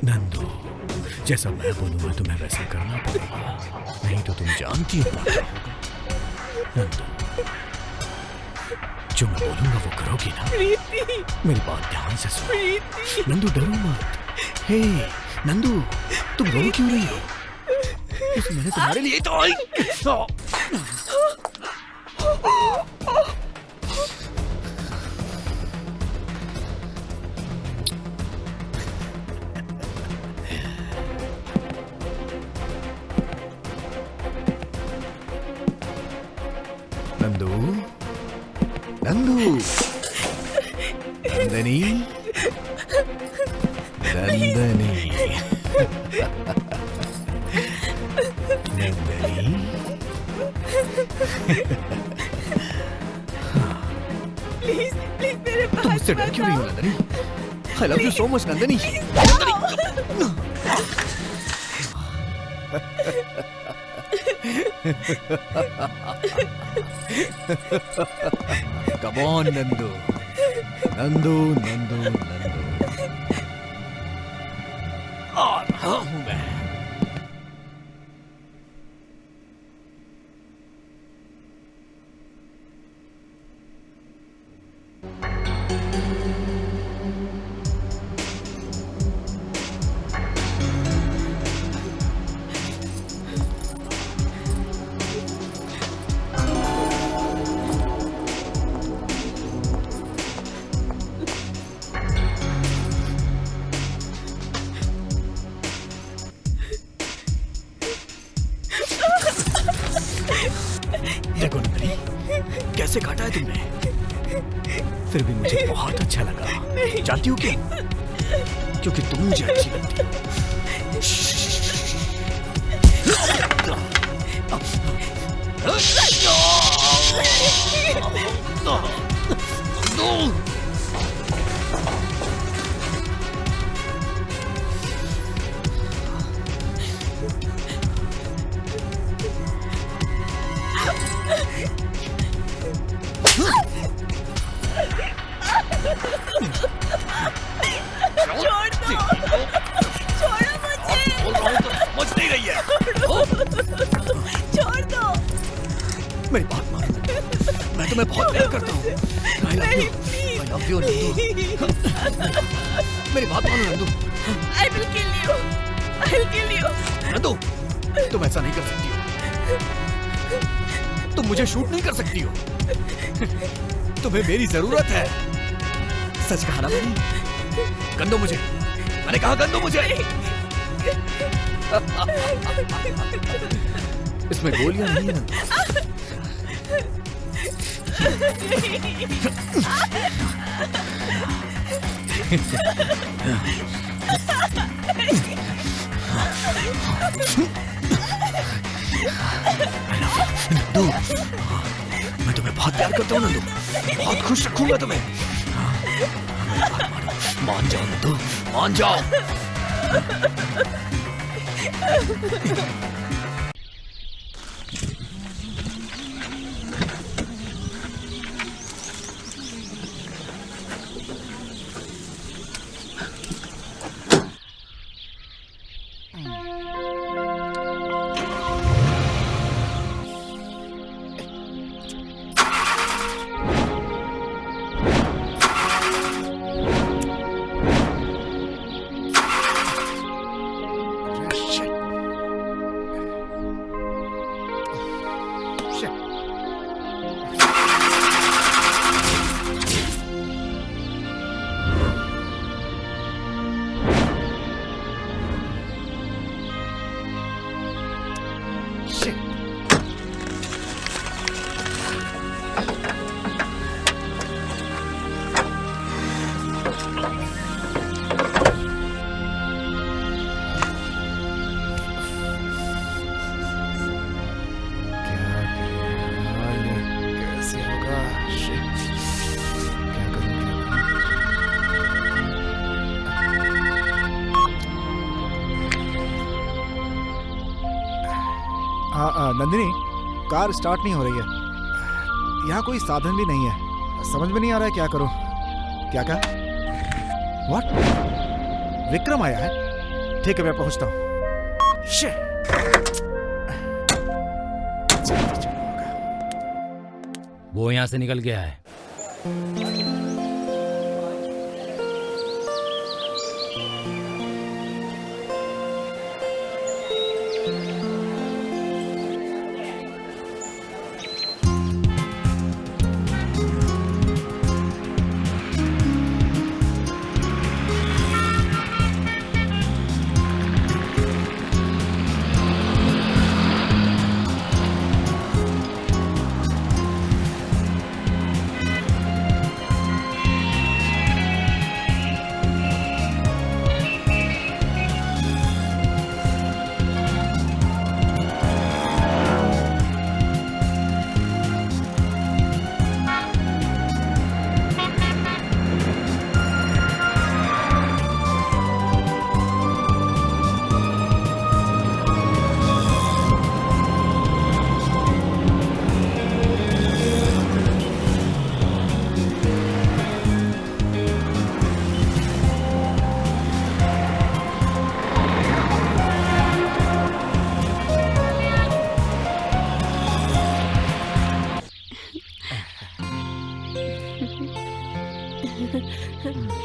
नंदू, जैसा मैं बोलूंगा तुम्हें वैसा करना पड़ेगा, नहीं तो तुम जानती हो क्या होगा। नंदू, जो मैं बोलूंगा वो करोगी ना? मेरी बात ध्यान से सुनो। नंदू डरो मत। हे नंदू, तुम रो क्यों रही हो? मैंने तुम्हारे लिए तो नंदू, नंदू, नंदनी, नंदनी, नंदनी। प्लीज प्लीज मेरे पास तुम मुझसे डर क्यों रही हो Nandini? I love you so much Nandini. Come on, Nandu. Nandu, Nandu, Nandu. आ रहा हूं मैं। देखो नंदनी, कैसे काटा है तुमने? फिर भी मुझे बहुत अच्छा लगा। जानती हो क्यों? क्योंकि तुम मुझे अच्छी लगती हो। मेरी बात मानो, मैं तुम्हें बहुत प्यार करता हूँ। I love you, Nandu. मेरी बात मानो Nandu. I will kill you. I'll kill you. Nandu, तुम ऐसा नहीं कर सकती हो। तुम मुझे शूट नहीं कर सकती हो। तुम्हें मेरी जरूरत है। सच कहा ना मैंने? गंदो मुझे। मैंने कहा गंदो मुझे। इसमें गोलियां नहीं है नंदू। नंदू, मैं तुम्हें बहुत प्यार करता हूँ नंदू। बहुत खुश रखूंगा तुम्हें। मान जाओ नंदू, मान जाओ। नंदिनी, कार स्टार्ट नहीं हो रही है। यहाँ कोई साधन भी नहीं है। समझ में नहीं आ रहा है क्या करूं। क्या कहा? व्हाट? विक्रम आया है? ठीक है, मैं पहुंचता हूँ। वो यहाँ से निकल गया है।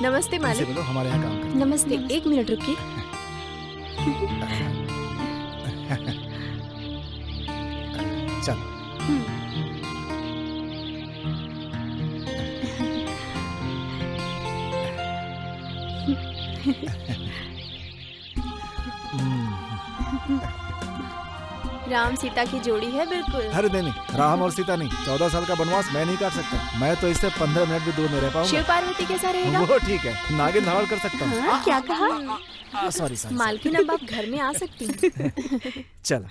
नमस्ते इनसे मालिक। बोलो हमारे यहाँ काम करो। नमस्ते, एक मिनट रुकिए। चल। राम सीता की जोड़ी है बिल्कुल। अरे नहीं, राम और सीता नहीं, 14 साल का वनवास मैं नहीं काट सकता। मैं तो इससे 15 मिनट भी दूर नहीं रह शिव पाऊंगा। पार्वती कैसा रहेगा? वो ठीक है, नागिन धावल कर सकता हूँ। हाँ, क्या कहा? Sorry sorry. मालकिन, अब आप घर में आ सकती हैं। चल।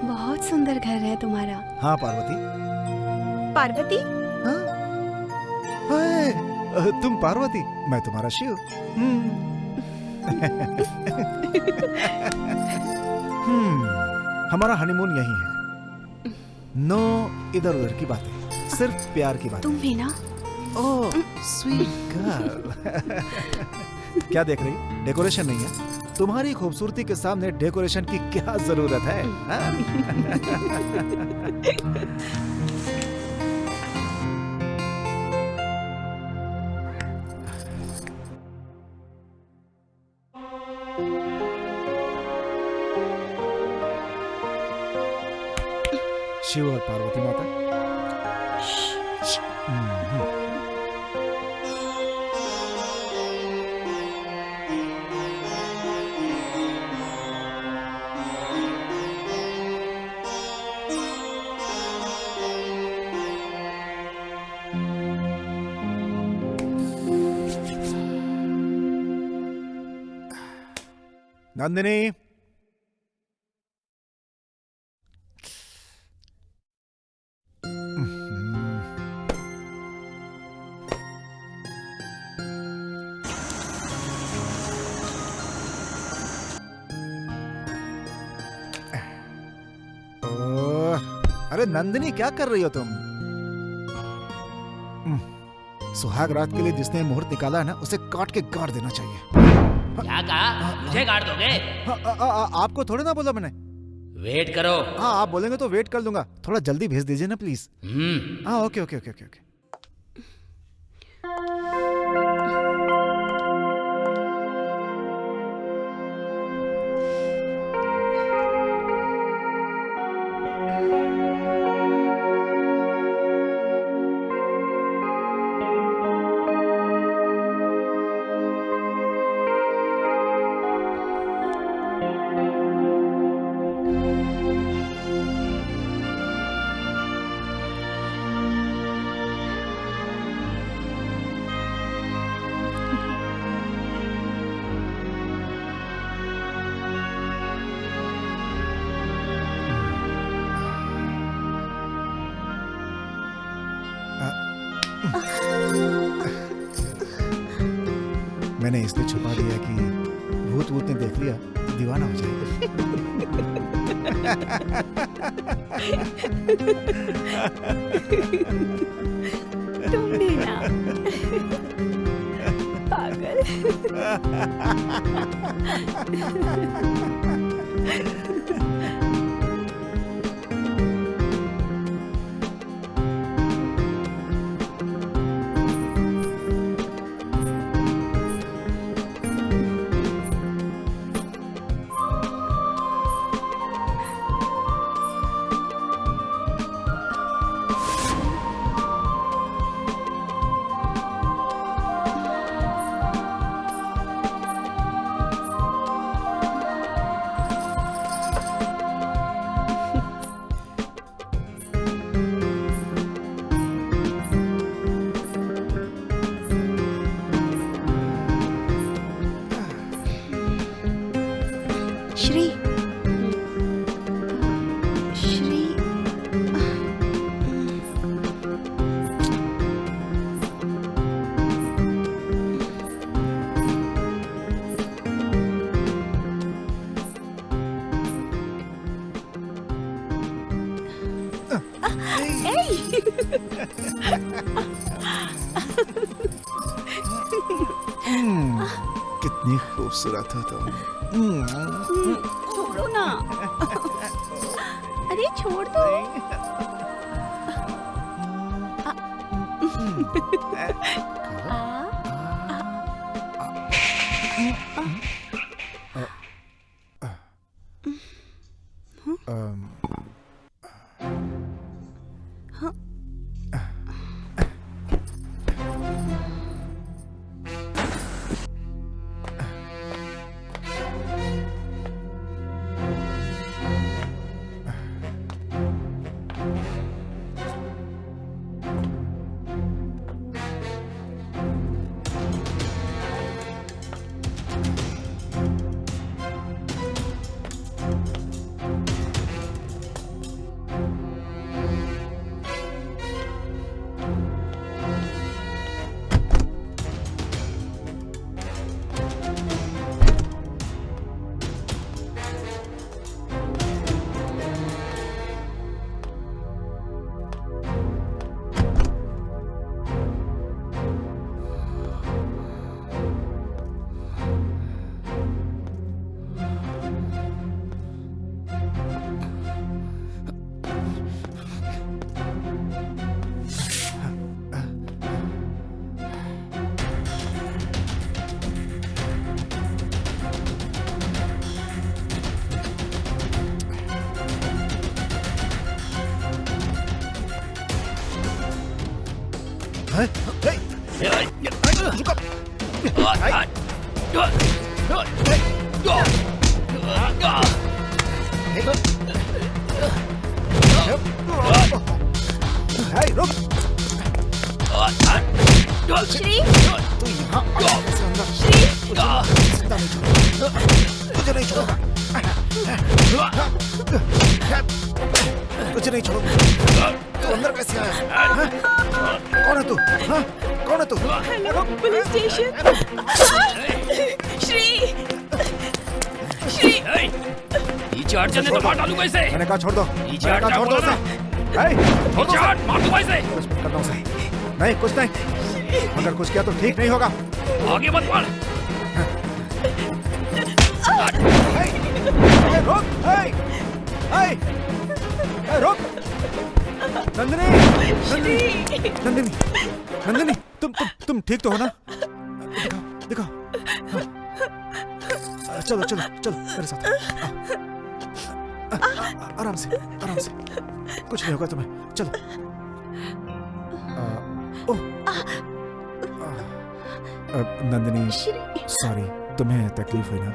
बहुत सुंदर घर है तुम्हारा। हाँ पार्वती। पार्वती? हाँ? हाय, तुम पार्वती, मैं तुम्हारा शिव। हमारा हनीमून यही है। नो इधर उधर की बातें, सिर्फ प्यार की बातें। तुम भी ना? Oh sweet girl. क्या देख रही? डेकोरेशन नहीं है? तुम्हारी खूबसूरती के सामने डेकोरेशन की क्या जरूरत है? शिव और पार्वती माता। नंदिनी, अरे नंदिनी, क्या कर रही हो तुम? सुहाग रात के लिए जिसने मुहूर्त निकाला है ना, उसे काट के गाड़ देना चाहिए। क्या कहा? मुझे गाड़ दोगे? आपको थोड़ी ना बोला मैंने। वेट करो। हाँ, आप बोलेंगे तो वेट कर लूंगा। थोड़ा जल्दी भेज दीजिए ना प्लीज। हाँ, okay okay okay okay okay. मैंने इसलिए छुपा दिया कि भूत वूत ने देख लिया तो दीवाना हो जाएगा। तुम भी ना पागल। श्री श्री कितनी खूबसूरत हो तुम। छोड़ो ना। अरे छोड़ दो। श्री तू यहाँ कैसे अंदर? तुझे नहीं छोड़ूंगा। तुझे नहीं छोड़ूंगा। तू अंदर कैसे आया? हाँ? कौन है तू? हाँ? कौन है तू? Hello police station. Shri Shri ये चार्जर ने तो मार डालूंगा इसे। मैंने कहा छोड़ दो। नीचे मैंने कहा छोड़ दो उसे। छोड़ दो उसे। मार दूंगा इसे। कुछ मत करना उसे। नहीं कुछ नहीं। अगर कुछ किया तो ठीक नहीं होगा। आगे मत बढ़। रोक! रोक! नंदिनी! नंदिनी! नंदिनी! तुम ठीक तो हो ना? दिखाओ। हाँ। चलो मेरे साथ। आराम से। कुछ नहीं होगा तुम्हें। चलो। नंदिनी, सॉरी, तुम्हें तकलीफ हुई ना?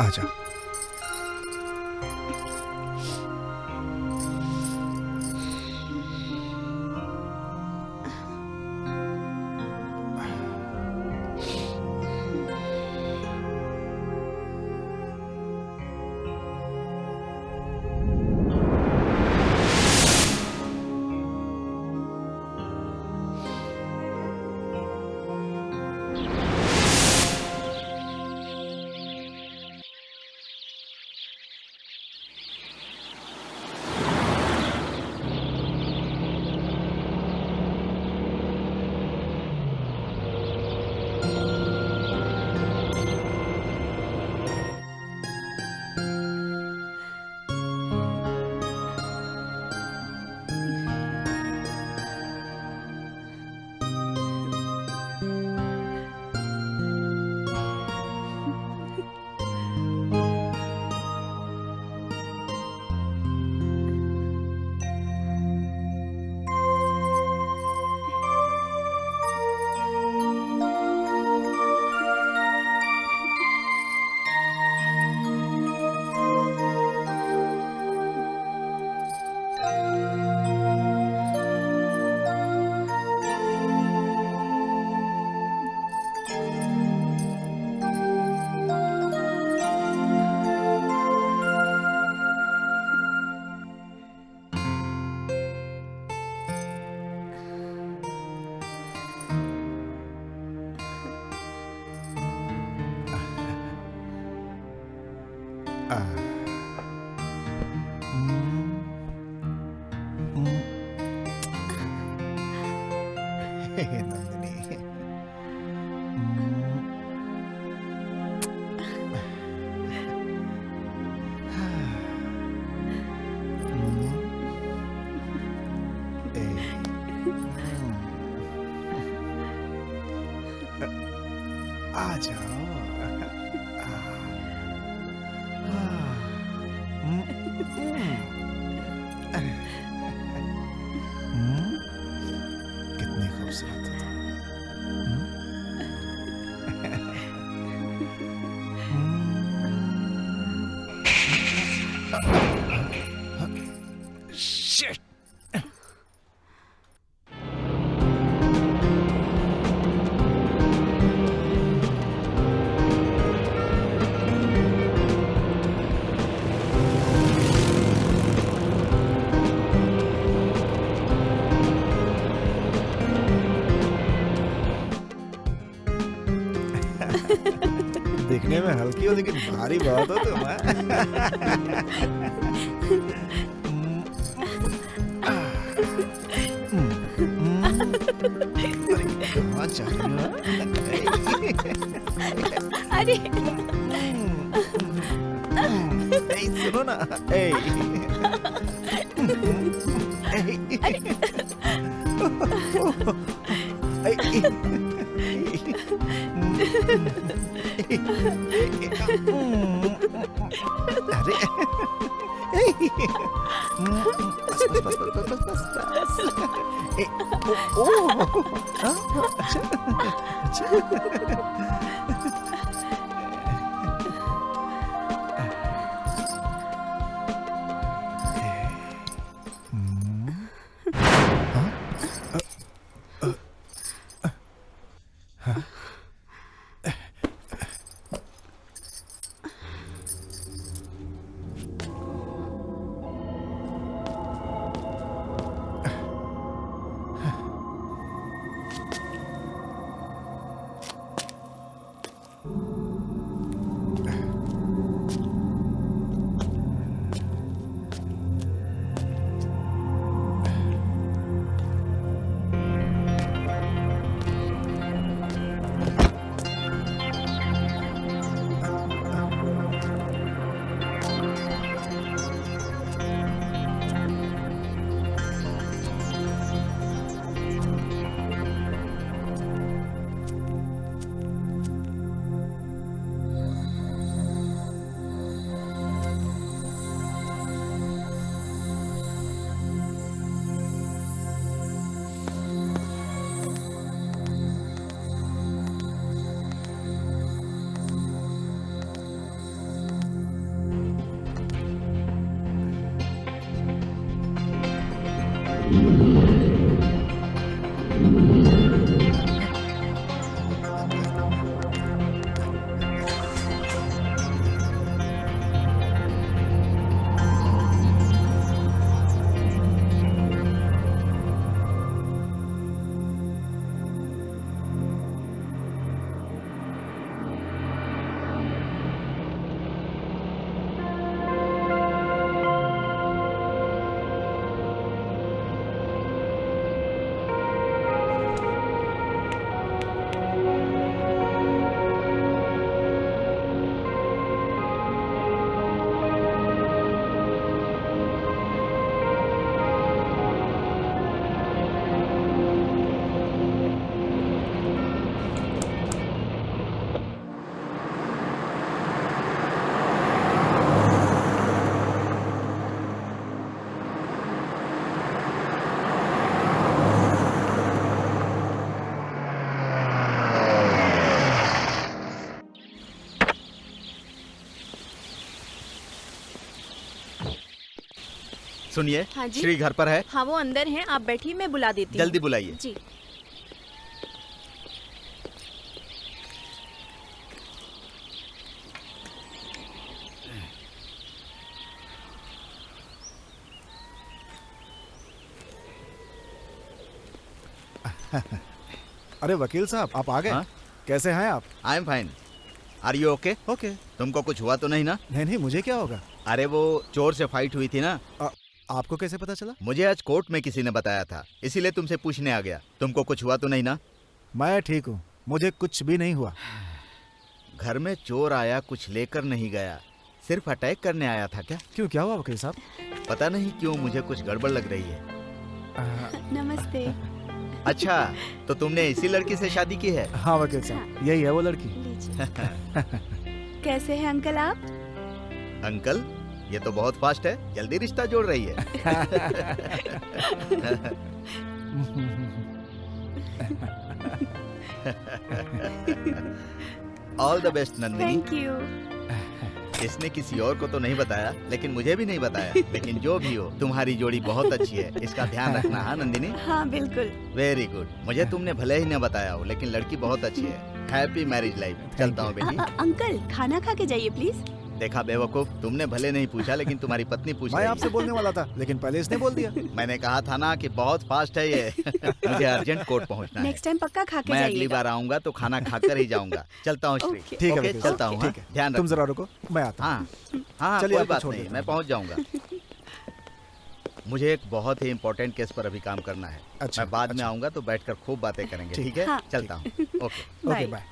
आजा। आ, नंदिनी आ जाओ कितनी खूबसूरत हो तुम। शिट दिखने में हल्की हो लेकिन भारी बहुत हो तुम। कहाँ जा रही हो? अरे ए, सुनो ना ए, अरे बस बस बस बस बस बस बस अच्छा अच्छा सुनिए, हाँ जी? श्री घर पर है? हाँ वो अंदर हैं, आप बैठिए, मैं बुला देती हूँ। जल्दी बुलाइए। जी। अरे वकील साहब, आप आ गए? हाँ? कैसे हैं आप? I am fine. Are you okay? Okay. तुमको कुछ हुआ तो नहीं ना? नहीं नहीं, मुझे क्या होगा? अरे वो चोर से फाइट हुई थी ना। आपको कैसे पता चला? मुझे आज कोर्ट में किसी ने बताया था, इसीलिए तुमसे पूछने आ गया। तुमको कुछ हुआ तो नहीं ना? मैं ठीक हूँ, मुझे कुछ भी नहीं हुआ। घर में चोर आया, कुछ लेकर नहीं गया, सिर्फ अटैक करने आया था क्या? क्यों, क्या हुआ वकील साहब? पता नहीं क्यों मुझे कुछ गड़बड़ लग रही है। नमस्ते। अच्छा, तो तुमने इसी लड़की से शादी की है? हाँ वकील साहब, यही है वो लड़की। लीजिए। कैसे हैं अंकल आप? अंकल, ये तो बहुत फास्ट है, जल्दी रिश्ता जोड़ रही है। All the best Nandini. Thank you. इसने किसी और को तो नहीं बताया, लेकिन मुझे भी नहीं बताया। लेकिन जो भी हो, तुम्हारी जोड़ी बहुत अच्छी है, इसका ध्यान रखना। हाँ नंदिनी? हाँ बिल्कुल। Very good. मुझे तुमने भले ही न बताया हो, लेकिन लड़की बहुत अच्छी है। Happy marriage life. चलता हूँ बेटी। अंकल खाना खा के जाइए प्लीज। देखा बेवकूफ, तुमने भले नहीं पूछा, लेकिन तुम्हारी पत्नी पूछ मैं रही आपसे है। बोलने वाला था, लेकिन पहले इसने बोल दिया। मैंने कहा था ना कि बहुत फास्ट है ये। मुझे अर्जेंट कोर्ट पहुंचना है। नेक्स्ट टाइम पक्का खा के मैं जाइएगा। अगली बार आऊंगा तो खाना खाकर ही जाऊंगा। चलता हूँ श्री। Okay. ठीक है ओके, वकील चलता साहब, हूँ। ठीक हाँ, है, ध्यान तुम रखना। जरा रुको, मैं आता हूँ। हाँ हाँ, चलिए, कोई आपको बात छोड़ नहीं, देता मैं हूँ। पहुंच जाऊंगा। मुझे एक बहुत ही इम्पोर्टेंट केस पर अभी काम करना है। अच्छा, मैं बाद में अच्छा। आऊंगा तो बैठकर खूब बातें करेंगे। ठीक। ठीक है? हाँ। चलता हूँ। ओके। Okay bye. बाय।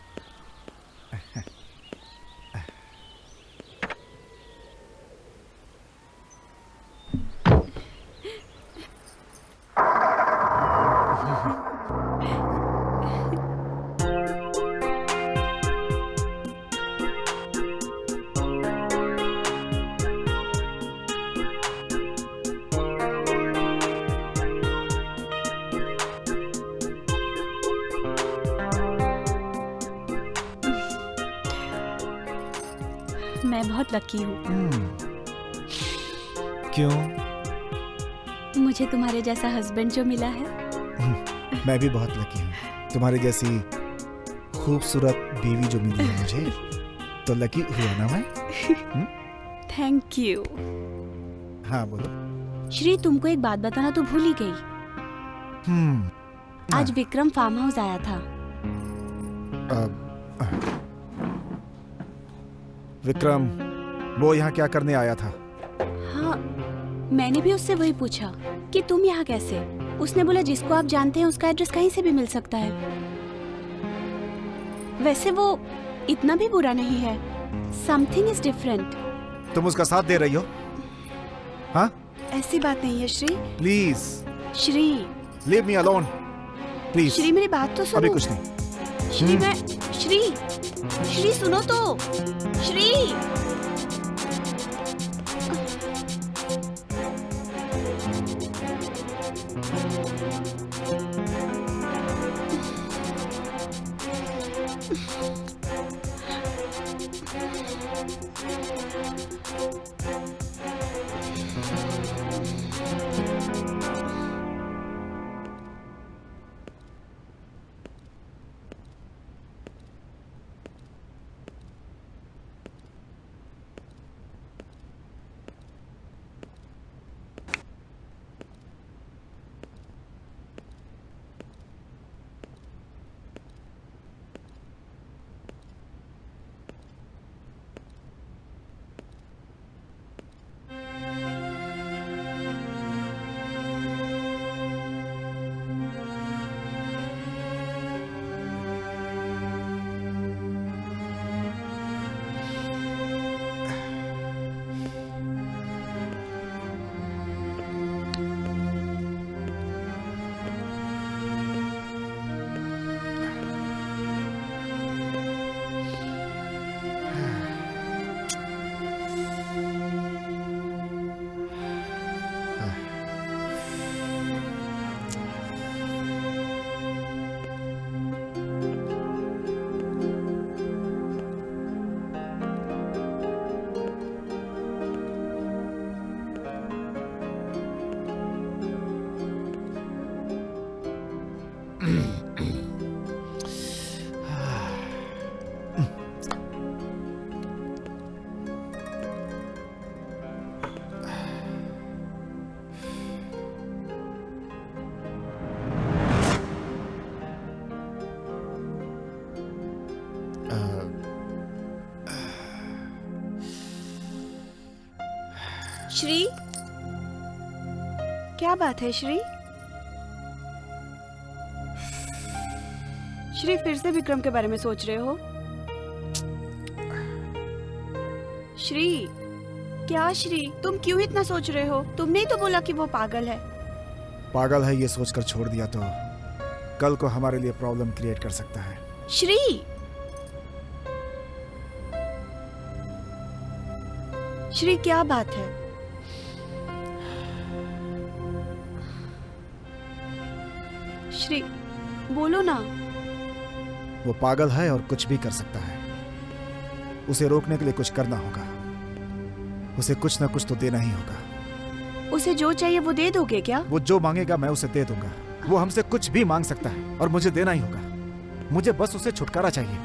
मैं बहुत लकी हूँ। क्यों? मुझे तुम्हारे जैसा हस्बैंड जो मिला है। मैं भी बहुत लकी हूँ, तुम्हारी जैसी खूबसूरत बीवी जो मिली है मुझे, तो लकी हुआ ना मैं। Thank you. हाँ बोलो। श्री तुमको एक बात बताना तो भूल ही गई। आज विक्रम फार्म हाउस आया था। विक्रम वो यहाँ क्या करने आया था? हाँ, मैंने भी उससे वही पूछा कि तुम यहाँ कैसे। उसने बोला जिसको आप जानते हैं उसका एड्रेस कहीं से भी मिल सकता है। वैसे वो इतना भी बुरा नहीं है। Something is different. तुम उसका साथ दे रही हो? हाँ? ऐसी बात नहीं है Shri. Please Shri leave me alone, please. Shri मेरी बात तो सुनो। अभी कुछ नहीं। श्री मैं श्री श्री सुनो तो। श्री श्री, क्या बात है श्री? श्री, फिर से विक्रम के बारे में सोच रहे हो? श्री, क्या श्री, तुम क्यों इतना सोच रहे हो? तुमने ही तो बोला कि वो पागल है। पागल है ये सोचकर छोड़ दिया तो कल को हमारे लिए प्रॉब्लम क्रिएट कर सकता है। श्री, श्री क्या बात है? श्री बोलो ना। वो पागल है और कुछ भी कर सकता है। उसे रोकने के लिए कुछ करना होगा। उसे कुछ ना कुछ तो देना ही होगा। उसे जो चाहिए वो दे दोगे क्या? वो जो मांगेगा मैं उसे दे दूंगा। वो हमसे कुछ भी मांग सकता है और मुझे देना ही होगा। मुझे बस उसे छुटकारा चाहिए।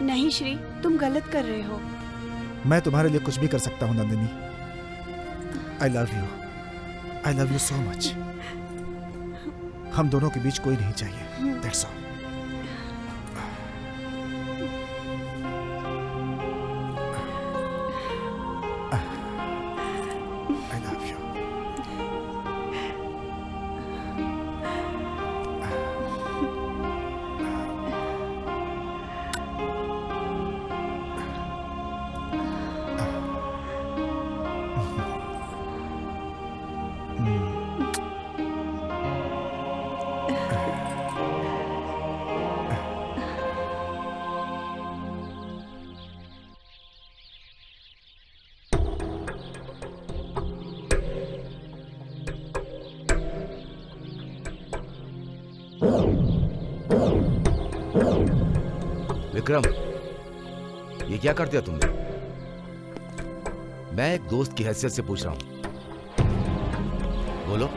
नहीं श्री, तुम गलत कर रहे हो। मैं तुम्हारे लिए कुछ भी कर सकता हूँ Nandini. I love you. I love you so much. हम दोनों के बीच कोई नहीं चाहिए। That's all. I love you. Vikram, ये क्या कर दिया तुमने? मैं एक दोस्त की हैसियत से पूछ रहा हूं। बोलो।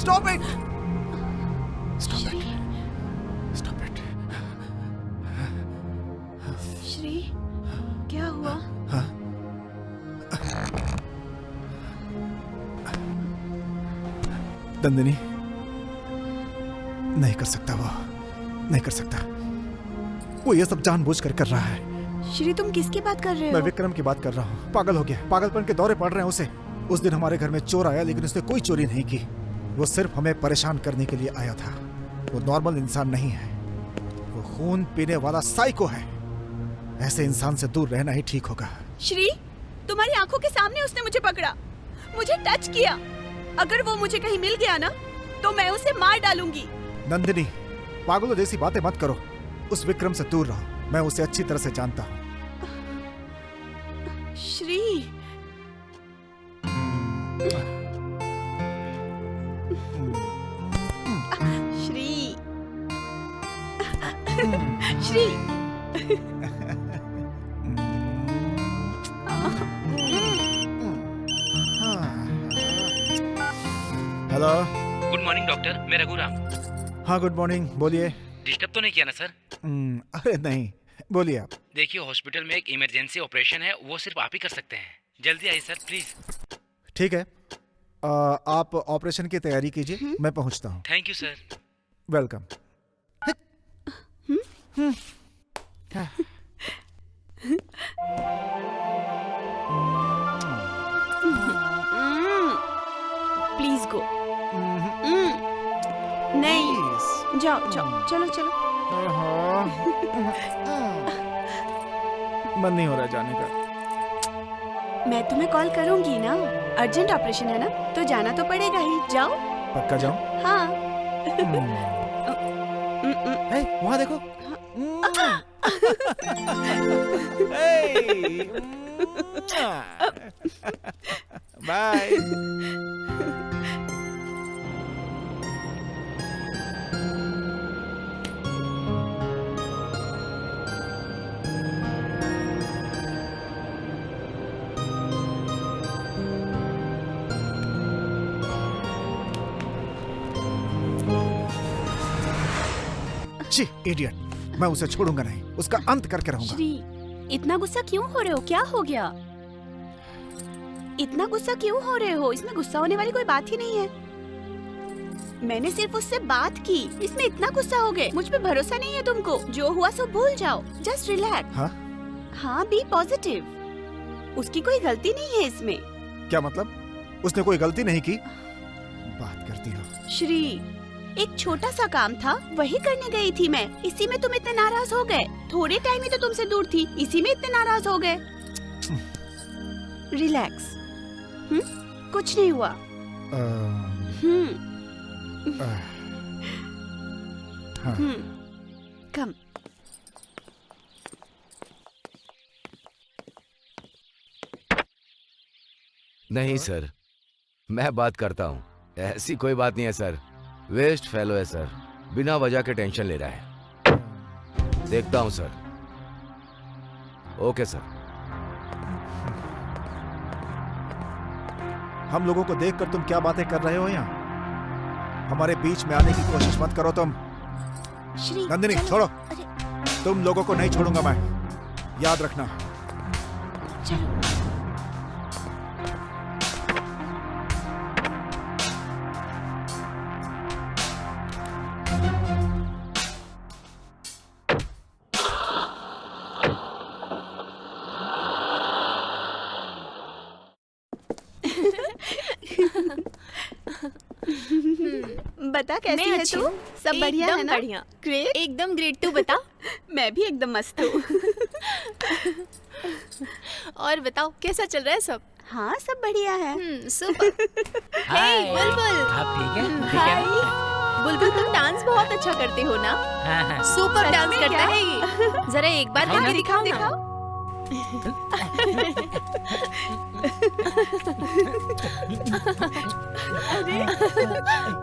Stop it! Stop it! Stop it! Shri, क्या हुआ? नंदिनी, नहीं कर सकता वो। नहीं कर सकता। वो ये सब जानबूझकर कर रहा है। श्री, तुम किसकी बात कर रहे मैं हो? विक्रम की बात कर रहा हूँ। पागल हो गया। पागलपन के दौरे पड़ रहे हैं उसे। उस दिन हमारे घर में चोर आया लेकिन उसने कोई चोरी नहीं की। वो सिर्फ हमें परेशान करने के लिए आया था। वो नॉर्मल इंसान नहीं है। वो खून पीने वाला साइको है। ऐसे इंसान से दूर रहना ही ठीक होगा। श्री, तुम्हारी आंखों के सामने उसने मुझे पकड़ा, मुझे टच किया। अगर वो मुझे कहीं मिल गया ना तो मैं उसे मार डालूंगी। नंदिनी, पागलों जैसी बातें मत करो। उस विक्रम से दूर रहो। मैं उसे अच्छी तरह से जानता हूँ। Shri, Shri, Shri, hello. Good morning doctor, मैं रघुराम। हाँ, गुड मॉर्निंग। बोलिए। डिस्टर्ब तो नहीं किया ना सर? अरे नहीं, बोलिए आप। देखिए हॉस्पिटल में एक इमरजेंसी ऑपरेशन है, वो सिर्फ आप ही कर सकते हैं। जल्दी आइए सर प्लीज। ठीक है, आप ऑपरेशन की तैयारी कीजिए, मैं पहुंचता हूँ। Thank you sir. Welcome. Please go. नहीं, जाओ जाओ, चलो चलो। मन नहीं हो रहा जाने का। मैं तुम्हें कॉल करूंगी ना, अर्जेंट ऑपरेशन है ना, तो जाना तो पड़ेगा ही। जाओ। पक्का जाऊं? हाँ। वहाँ देखो। बाय। छी, इडियट। मैं उसे छोड़ूंगा नहीं, उसका अंत करके रहूंगा। श्री, इतना गुस्सा क्यों हो रहे हो? क्या हो गया? इतना गुस्सा क्यों हो रहे हो? इसमें गुस्सा होने वाली कोई बात ही नहीं है। मैंने सिर्फ उससे बात की, इसमें इतना गुस्सा हो गए? मुझ पे भरोसा नहीं है तुमको? जो हुआ सो भूल जाओ, जस्ट रिलैक्स। हाँ, बी पॉजिटिव। उसकी कोई गलती नहीं है इसमें। क्या मतलब? उसने कोई गलती नहीं की? बात करती हो। श्री, एक छोटा सा काम था, वही करने गई थी मैं, इसी में तुम इतने नाराज हो गए। थोड़े टाइम ही तो तुमसे दूर थी, इसी में इतने नाराज हो गए। रिलैक्स। कुछ नहीं हुआ। कम। नहीं सर, मैं बात करता हूँ। ऐसी कोई बात नहीं है सर। वेस्ट फेलो है सर, बिना वजह के टेंशन ले रहा है। देखता हूँ सर। Okay sir. हम लोगों को देखकर तुम क्या बातें कर रहे हो यहाँ? हमारे बीच में आने की कोशिश मत करो तुम। श्री, नंदिनी, चलो। छोड़ो। अरे, तुम लोगों को नहीं छोड़ूंगा मैं, याद रखना। चलो। बता कैसी है तू? सब बढ़िया है ना? बढ़िया, ग्रेट, एकदम ग्रेट। तू बता। मैं भी एकदम मस्त हूँ। और बताओ कैसा चल रहा है सब? हाँ, सब बढ़िया है। सुपर। हे बुलबुल। आप ठीक है? हाय बुलबुल, तुम डांस बहुत अच्छा करते हो ना? हाँ। सुपर सच डांस में करता क्या? है ये। जरा एक बार करके दिखाओ ना।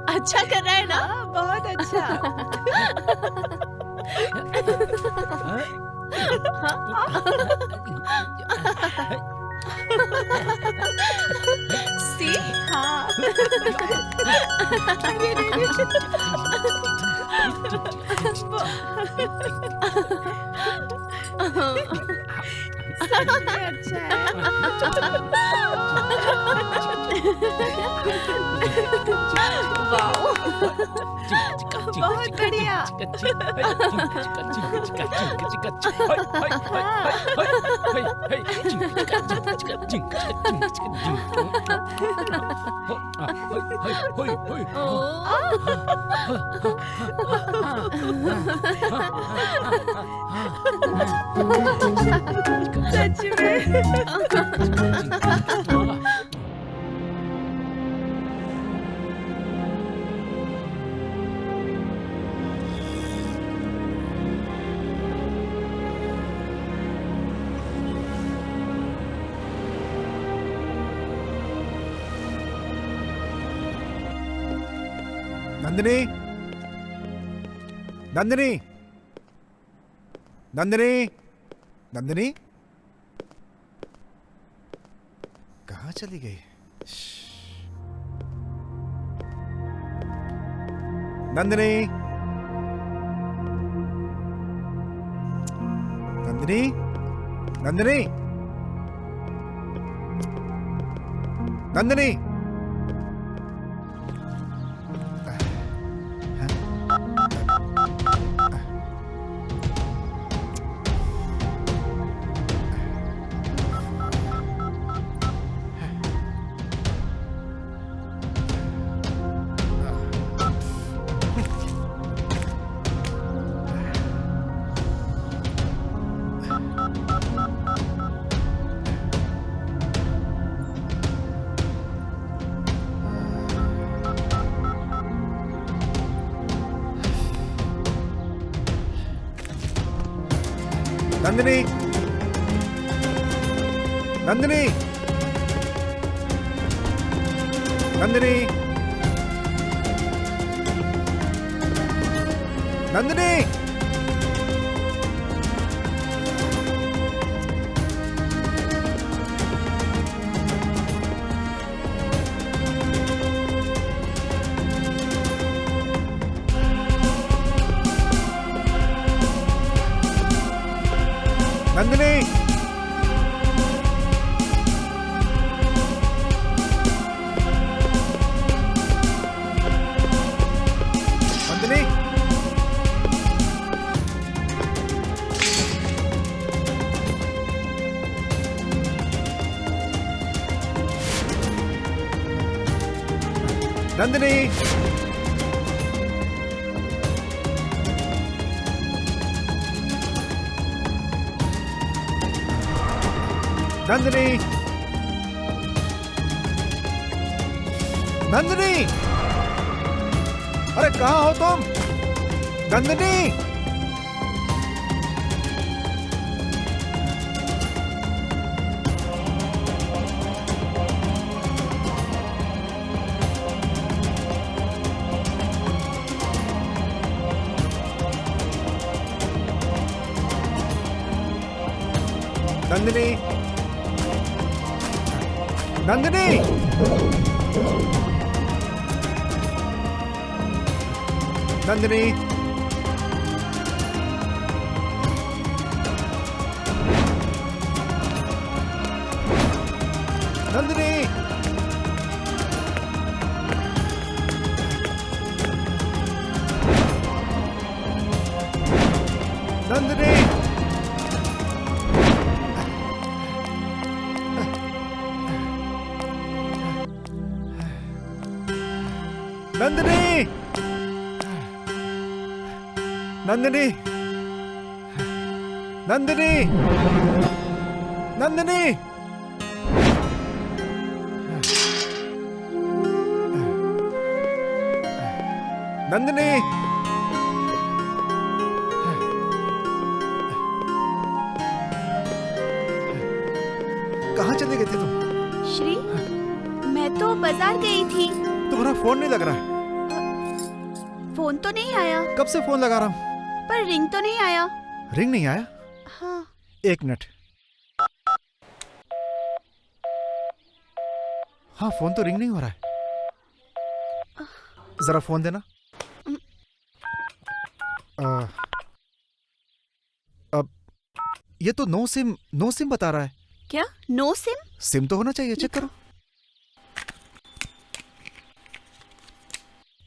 अच्छा कर रहा है ना? बहुत अच्छा। सी हाँ। सच में अच्छा है। वाओ, बहुत बढ़िया। सच में। नंदिनी, नंदिनी, नंदिनी, नंदिनी, कहाँ चली गई? नंदिनी, नंदिनी। नंदिनी, नंदिनी, नंदिनी। नंदिनी, नंदिनी, नंदिनी, नंदिनी। नंदिनी, नंदिनी, नंदिनी, नंदिनी, नंदिनी, अरे कहाँ हो तुम? नंदिनी, नंदिनी, नंदिनी, नंदिनी, नंदिनी, नंदिनी, नंदिनी, नंदिनी, नंदिनी, नंदिनी, नंदिनी, कहाँ चले गए थे तुम? श्री, मैं तो बाजार गई थी। तुम्हारा फोन नहीं लग रहा है। फोन तो नहीं आया। कब से फोन लगा रहा हूँ, पर रिंग तो नहीं आया। रिंग नहीं आया। हाँ। एक मिनट। हाँ, फोन तो रिंग नहीं हो रहा है। जरा फोन देना। अब ये तो नो सिम बता रहा है। क्या नो सिम? सिम तो होना चाहिए, चेक करो।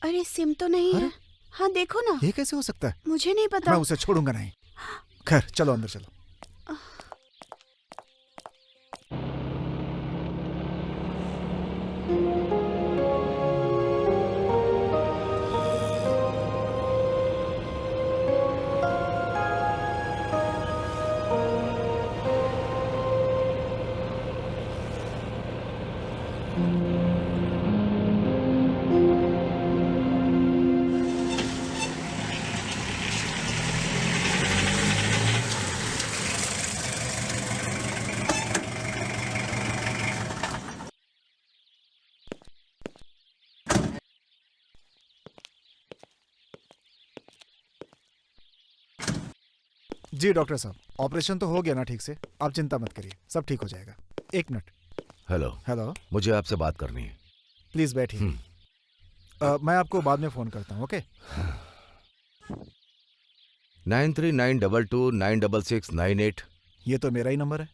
अरे सिम तो नहीं है। हाँ देखो ना। ये कैसे हो सकता है? मुझे नहीं पता। मैं उसे छोड़ूंगा नहीं। खैर चलो अंदर चलो। जी डॉक्टर साहब, ऑपरेशन तो हो गया ना ठीक से, आप चिंता मत करिए, सब ठीक हो जाएगा। एक मिनट। हेलो। हेलो, मुझे आपसे बात करनी है। प्लीज बैठिए। मैं आपको बाद में फोन करता हूँ। ओके। 9392296698 ये तो मेरा ही नंबर है।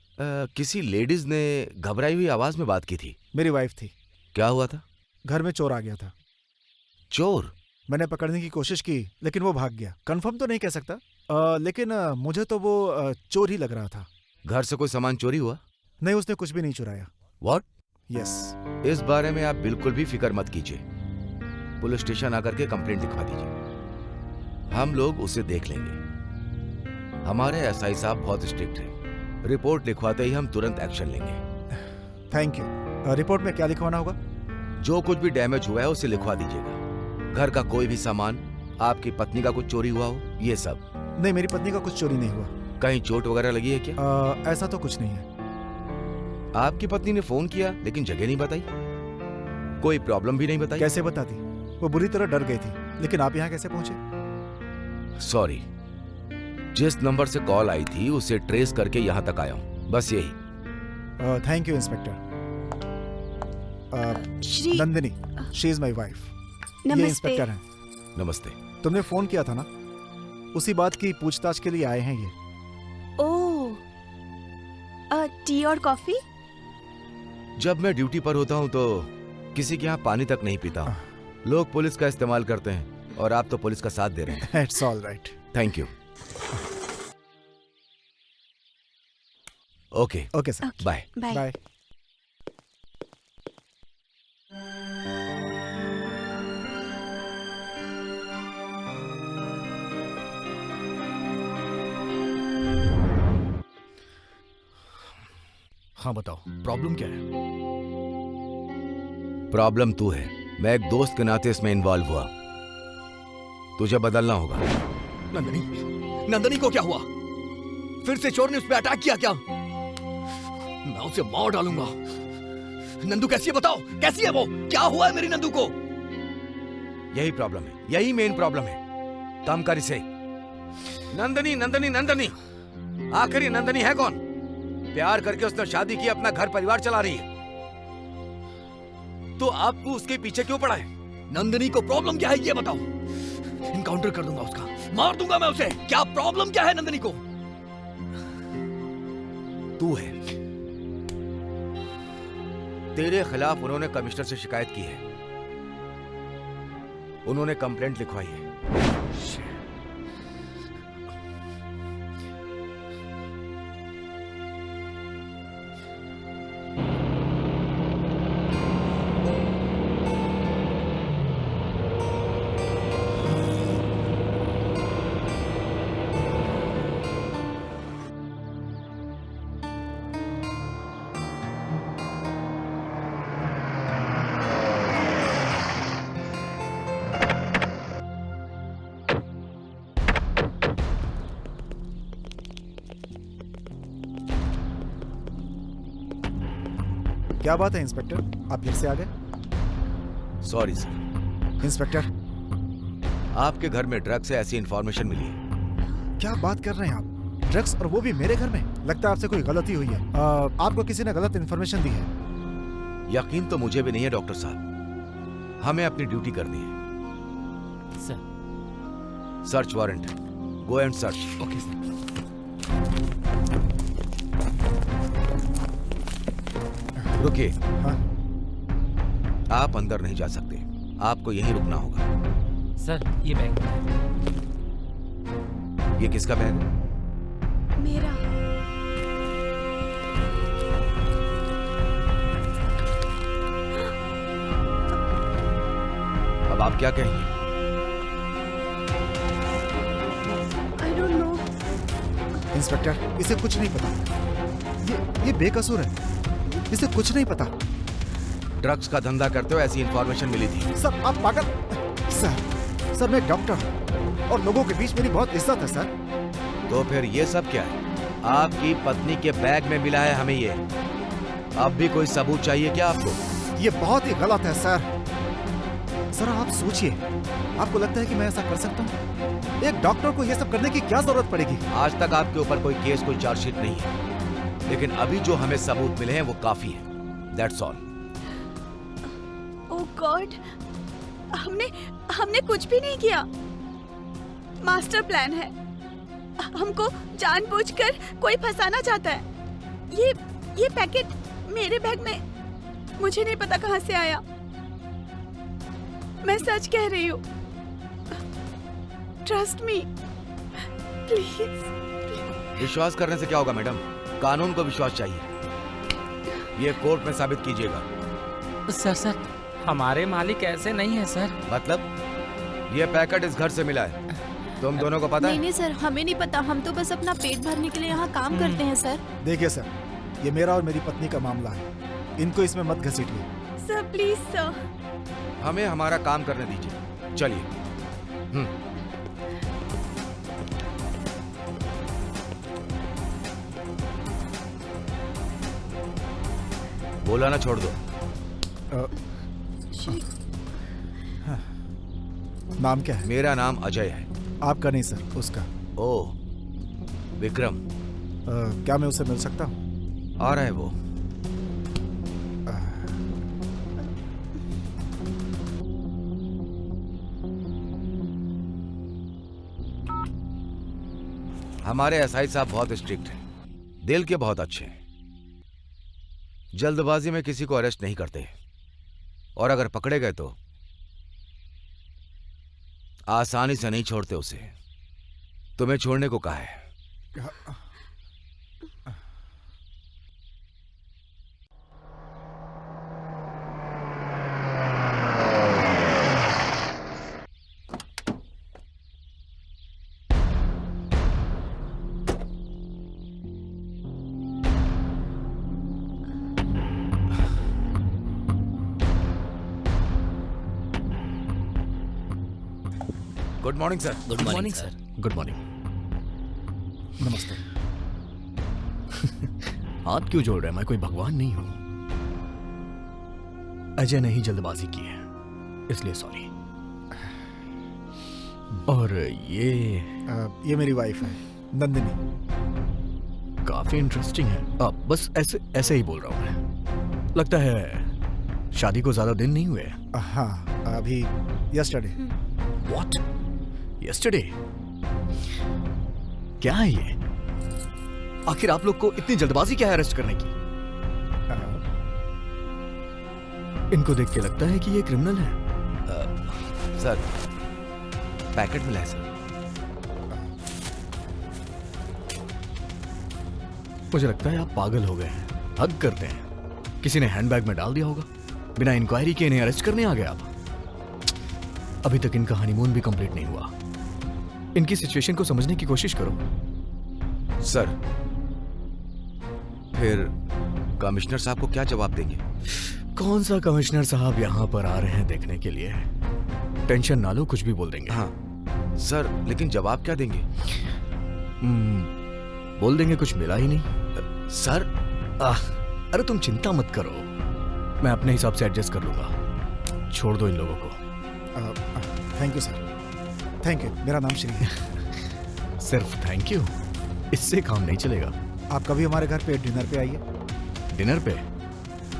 किसी लेडीज ने घबराई हुई आवाज में बात की थी। मेरी वाइफ थी। क्या हुआ था? घर में चोर आ गया था। चोर? मैंने पकड़ने की कोशिश की लेकिन वो भाग गया। कंफर्म तो नहीं कह सकता, लेकिन मुझे तो वो चोर ही लग रहा था। घर से कोई सामान चोरी हुआ? नहीं, उसने कुछ भी नहीं चुराया। व्हाट? यस। इस बारे में आप बिल्कुल भी फिक्र मत कीजिए। पुलिस स्टेशन आकर के कंप्लेंट लिखवा दीजिए, हम लोग उसे देख लेंगे। हमारे एसआई साहब बहुत स्ट्रिक्ट हैं। रिपोर्ट लिखवाते ही हम तुरंत एक्शन लेंगे। Thank you. रिपोर्ट में क्या लिखवाना होगा? जो कुछ भी डैमेज हुआ है उसे लिखवा दीजिएगा। घर का कोई भी सामान, आपकी पत्नी का कुछ चोरी हुआ हो, ये सब। नहीं, मेरी पत्नी का कुछ चोरी नहीं हुआ। कहीं चोट वगैरह लगी है क्या? ऐसा तो कुछ नहीं है। आपकी पत्नी ने फोन किया लेकिन जगह नहीं बताई, कोई प्रॉब्लम भी नहीं बताई। कैसे बताती? वो बुरी तरह डर गई थी। लेकिन आप यहाँ कैसे पहुंचे? सॉरी, जिस नंबर से कॉल आई थी उसे ट्रेस करके यहाँ तक आया हूँ, बस यही। Thank you inspector. Shri Nandini, she is my wife. ये नमस्ते। इंस्पेक्टर हैं। नमस्ते। तुमने फोन किया था ना, उसी बात की पूछताछ के लिए आए हैं ये। ओह, टी और कॉफी? जब मैं ड्यूटी पर होता हूँ तो किसी के यहाँ पानी तक नहीं पीता हूँ। लोग पुलिस का इस्तेमाल करते हैं और आप तो पुलिस का साथ दे रहे हैं। It's all right. Thank you. Okay okay sir, bye. Bye. Bye. हाँ बताओ, प्रॉब्लम क्या है? प्रॉब्लम तू है। मैं एक दोस्त के नाते इसमें इन्वॉल्व हुआ, तुझे बदलना होगा। नंदनी, नंदनी को क्या हुआ? फिर से चोर ने उस पर अटैक किया क्या? मैं उसे मार डालूंगा। नंदू कैसी है बताओ, कैसी है वो? क्या हुआ है मेरी नंदू को? यही प्रॉब्लम है, यही मेन प्रॉब्लम है। कम कर इसे। नंदनी, नंदनी, नंदनी, आखिर ये नंदनी है कौन? प्यार करके उसने शादी की, अपना घर परिवार चला रही है, तो आपको उसके पीछे क्यों पड़ा है? नंदनी को प्रॉब्लम क्या है ये बताओ। इनकाउंटर कर दूंगा उसका, मार दूंगा मैं उसे। क्या प्रॉब्लम क्या है नंदनी को? तू है। तेरे खिलाफ उन्होंने कमिश्नर से शिकायत की है, उन्होंने कंप्लेंट लिखवाई है। क्या बात है इंस्पेक्टर, आप फिर से आ गए? Sorry sir. इंस्पेक्टर, आपके घर में ड्रग्स से ऐसी इंफॉर्मेशन मिली है। क्या बात कर रहे हैं आप? ड्रग्स, और वो भी मेरे घर में? लगता है आपसे कोई गलती हुई है। आपको किसी ने गलत इन्फॉर्मेशन दी है। यकीन तो मुझे भी नहीं है डॉक्टर साहब, हमें अपनी ड्यूटी करनी है। Sir, search warrant, go and search. Okay sir. रुकिए। हाँ? आप अंदर नहीं जा सकते, आपको यहीं रुकना होगा। सर, ये बैग ये किसका बैग है? मेरा। अब आप क्या कहेंगे? I don't know. इंस्पेक्टर, इसे कुछ नहीं पता। ये बेकसूर है, इसे कुछ नहीं पता। ड्रग्स का धंधा करते हो ऐसी इंफॉर्मेशन मिली थी। सर, आप पागल। सर मैं डॉक्टर हूँ और लोगों के बीच मेरी बहुत इज्जत है सर। तो फिर ये सब क्या है? आपकी पत्नी के बैग में मिला है हमें ये। अब भी कोई सबूत चाहिए क्या आपको? ये बहुत ही गलत है सर। सर आप सोचिए, आपको लगता है कि मैं ऐसा कर सकता हूँ? एक डॉक्टर को ये सब करने की क्या जरूरत पड़ेगी? आज तक आपके ऊपर कोई केस, कोई चार्जशीट नहीं है, लेकिन अभी जो हमें सबूत मिले हैं वो काफी है। That's all. ओह गॉड, हमने कुछ भी नहीं किया। मास्टर प्लान है। हमको जानबूझकर कोई फंसाना चाहता है। ये पैकेट मेरे बैग में, मुझे नहीं पता कहाँ से आया। मैं सच कह रही हूँ, ट्रस्ट मी प्लीज। विश्वास करने से क्या होगा मैडम? कानून को विश्वास चाहिए। ये कोर्ट में साबित कीजिएगा। सर हमारे मालिक ऐसे नहीं है सर। मतलब ये पैकेट इस घर से मिला है, तुम दोनों को पता है? नहीं सर, हमें नहीं पता। हम तो बस अपना पेट भरने के लिए यहाँ काम करते हैं सर। देखिए सर, ये मेरा और मेरी पत्नी का मामला है, इनको इसमें मत घसीटिए। Sir please sir. हमें हमारा काम करने दीजिए, चलिए। बोला ना छोड़ दो। नाम क्या है? मेरा नाम अजय है। आपका नहीं सर, उसका। ओ, विक्रम। क्या मैं उससे मिल सकता हूँ? आ रहा है वो। हमारे एसआई साहब बहुत स्ट्रिक्ट हैं, दिल के बहुत अच्छे हैं। जल्दबाजी में किसी को अरेस्ट नहीं करते, और अगर पकड़े गए तो आसानी से नहीं छोड़ते उसे। तुम्हें छोड़ने को कहा है। Good morning sir. Good morning sir. Good morning. नमस्ते। हाथ क्यों जोड़ रहे हैं? मैं कोई भगवान नहीं हूं। अजय ने ही जल्दबाजी की है, इसलिए सॉरी। और ये मेरी वाइफ है, नंदिनी। काफी इंटरेस्टिंग है। बस ऐसे ही बोल रहा हूं मैं। लगता है शादी को ज्यादा दिन नहीं हुए। हाँ, अभी यस्टरडे। व्हाट? यस्टरडे? क्या है ये? आखिर आप लोग को इतनी जल्दबाजी क्या है अरेस्ट करने की? इनको देख के लगता है कि ये क्रिमिनल है। सर, पैकेट मिला है सर। मुझे लगता है आप पागल हो गए हैं। हद करते हैं। किसी ने हैंडबैग में डाल दिया होगा। बिना इंक्वायरी के इन्हें अरेस्ट करने आ गए आप। अभी तक इनका हनीमून भी कंप्लीट नहीं हुआ। इनकी सिचुएशन को समझने की कोशिश करो। सर, फिर कमिश्नर साहब को क्या जवाब देंगे? कौन सा कमिश्नर साहब यहाँ पर आ रहे हैं देखने के लिए? टेंशन ना लो, कुछ भी बोल देंगे। हाँ सर, लेकिन जवाब क्या देंगे? बोल देंगे कुछ मिला ही नहीं। सर, अरे तुम चिंता मत करो, मैं अपने हिसाब से एडजस्ट कर लूंगा। छोड़ दो इन लोगों को। Thank you sir, thank you. मेरा नाम श्री है। सिर्फ थैंक यू? इससे काम नहीं चलेगा। आप कभी हमारे घर पे डिनर पे आइए। डिनर पे?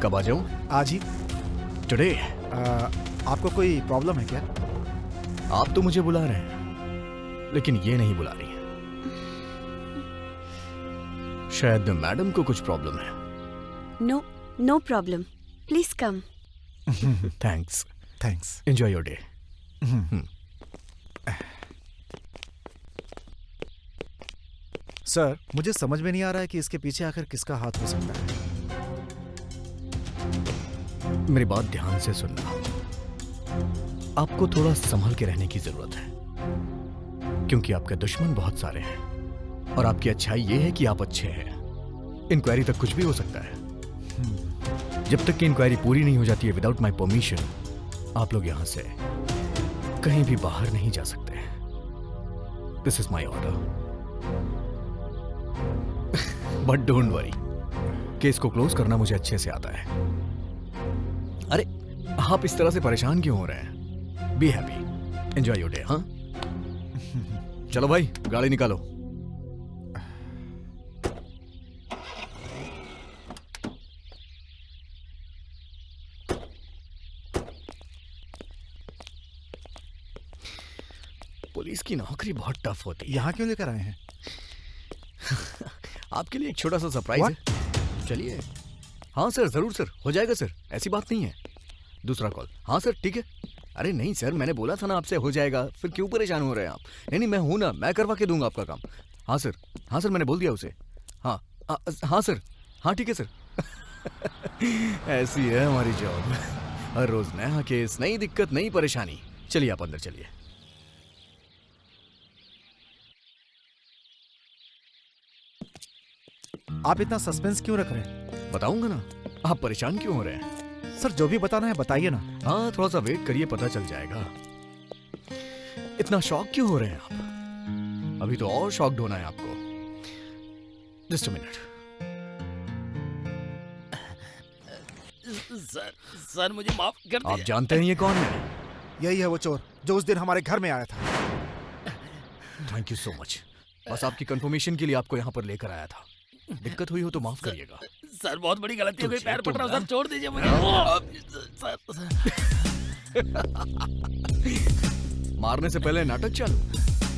कब आ जाऊं? आज ही। टुडे? आपको कोई प्रॉब्लम है क्या? आप तो मुझे बुला रहे हैं, लेकिन ये नहीं बुला रही है। शायद मैडम को कुछ प्रॉब्लम है। No problem, please come. Thanks. Enjoy your day. Sir, मुझे समझ में नहीं आ रहा है कि इसके पीछे आखिर किसका हाथ हो सकता है। मेरी बात ध्यान से सुनना। आपको थोड़ा संभल के रहने की जरूरत है, क्योंकि आपके दुश्मन बहुत सारे हैं, और आपकी अच्छाई ये है कि आप अच्छे हैं। इंक्वायरी तक कुछ भी हो सकता है। जब तक कि इंक्वायरी पूरी नहीं हो जाती है विदाउट माय परमिशन, आप लोग यहां से कहीं भी बाहर नहीं जा सकते। This is my order. But don't worry, case को क्लोज करना मुझे अच्छे से आता है। अरे आप इस तरह से परेशान क्यों हो रहे हैं? Be happy, enjoy your day. हाँ, चलो भाई, गाड़ी निकालो। पुलिस की नौकरी बहुत टफ होती है। यहाँ क्यों लेकर आए हैं? आपके लिए एक छोटा सा सरप्राइज है। चलिए। हाँ सर, जरूर सर, हो जाएगा सर, ऐसी बात नहीं है। दूसरा कॉल। हाँ सर, ठीक है। अरे नहीं सर, मैंने बोला था ना आपसे हो जाएगा, फिर क्यों परेशान हो रहे हैं आप? नहीं, मैं हूं ना, मैं करवा के दूंगा आपका काम। हाँ सर, मैंने बोल दिया उसे। हाँ हाँ सर, हाँ ठीक है सर। ऐसी है हमारी जॉब, हर रोज नया केस, नई दिक्कत, नई परेशानी। चलिए आप अंदर चलिए। आप इतना सस्पेंस क्यों रख रहे हैं? बताऊंगा ना, आप परेशान क्यों हो रहे हैं? सर जो भी बताना है बताइए ना। हाँ, थोड़ा सा वेट करिए, पता चल जाएगा। इतना शॉक क्यों हो रहे हैं आप? अभी तो और शॉक्ड होना है आपको। Just a minute. सर मुझे माफ कर दीजिए। आप जानते हैं ये कौन है? यही है वो चोर जो उस दिन हमारे घर में आया था। Thank you so much. बस आपकी कंफर्मेशन के लिए आपको यहाँ पर लेकर आया था। दिक्कत हुई हो तो माफ करिएगा। सर बहुत बड़ी गलती हो गई, पैर पड़ रहा हूँ सर, छोड़ दीजिए मुझे। मारने से पहले नाटक चालू।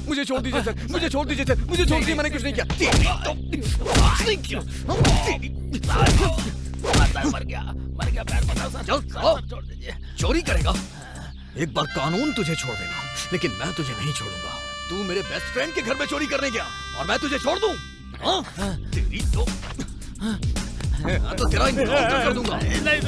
मुझे छोड़ दीजिए सर, मुझे छोड़ दीजिए सर, मुझे छोड़ दीजिए, मैंने कुछ नहीं किया। मर गया, पैर पकड़ो सर, छोड़ दीजिए। चोरी करेगा? एक बार कानून तुझे छोड़ देगा, लेकिन मैं तुझे नहीं छोड़ूंगा। तू मेरे बेस्ट फ्रेंड के घर में चोरी करने गया और मैं तुझे छोड़ दूं? हाँ? तेरी तो तेरा इनकाउंटर कर दूंगा। नहीं।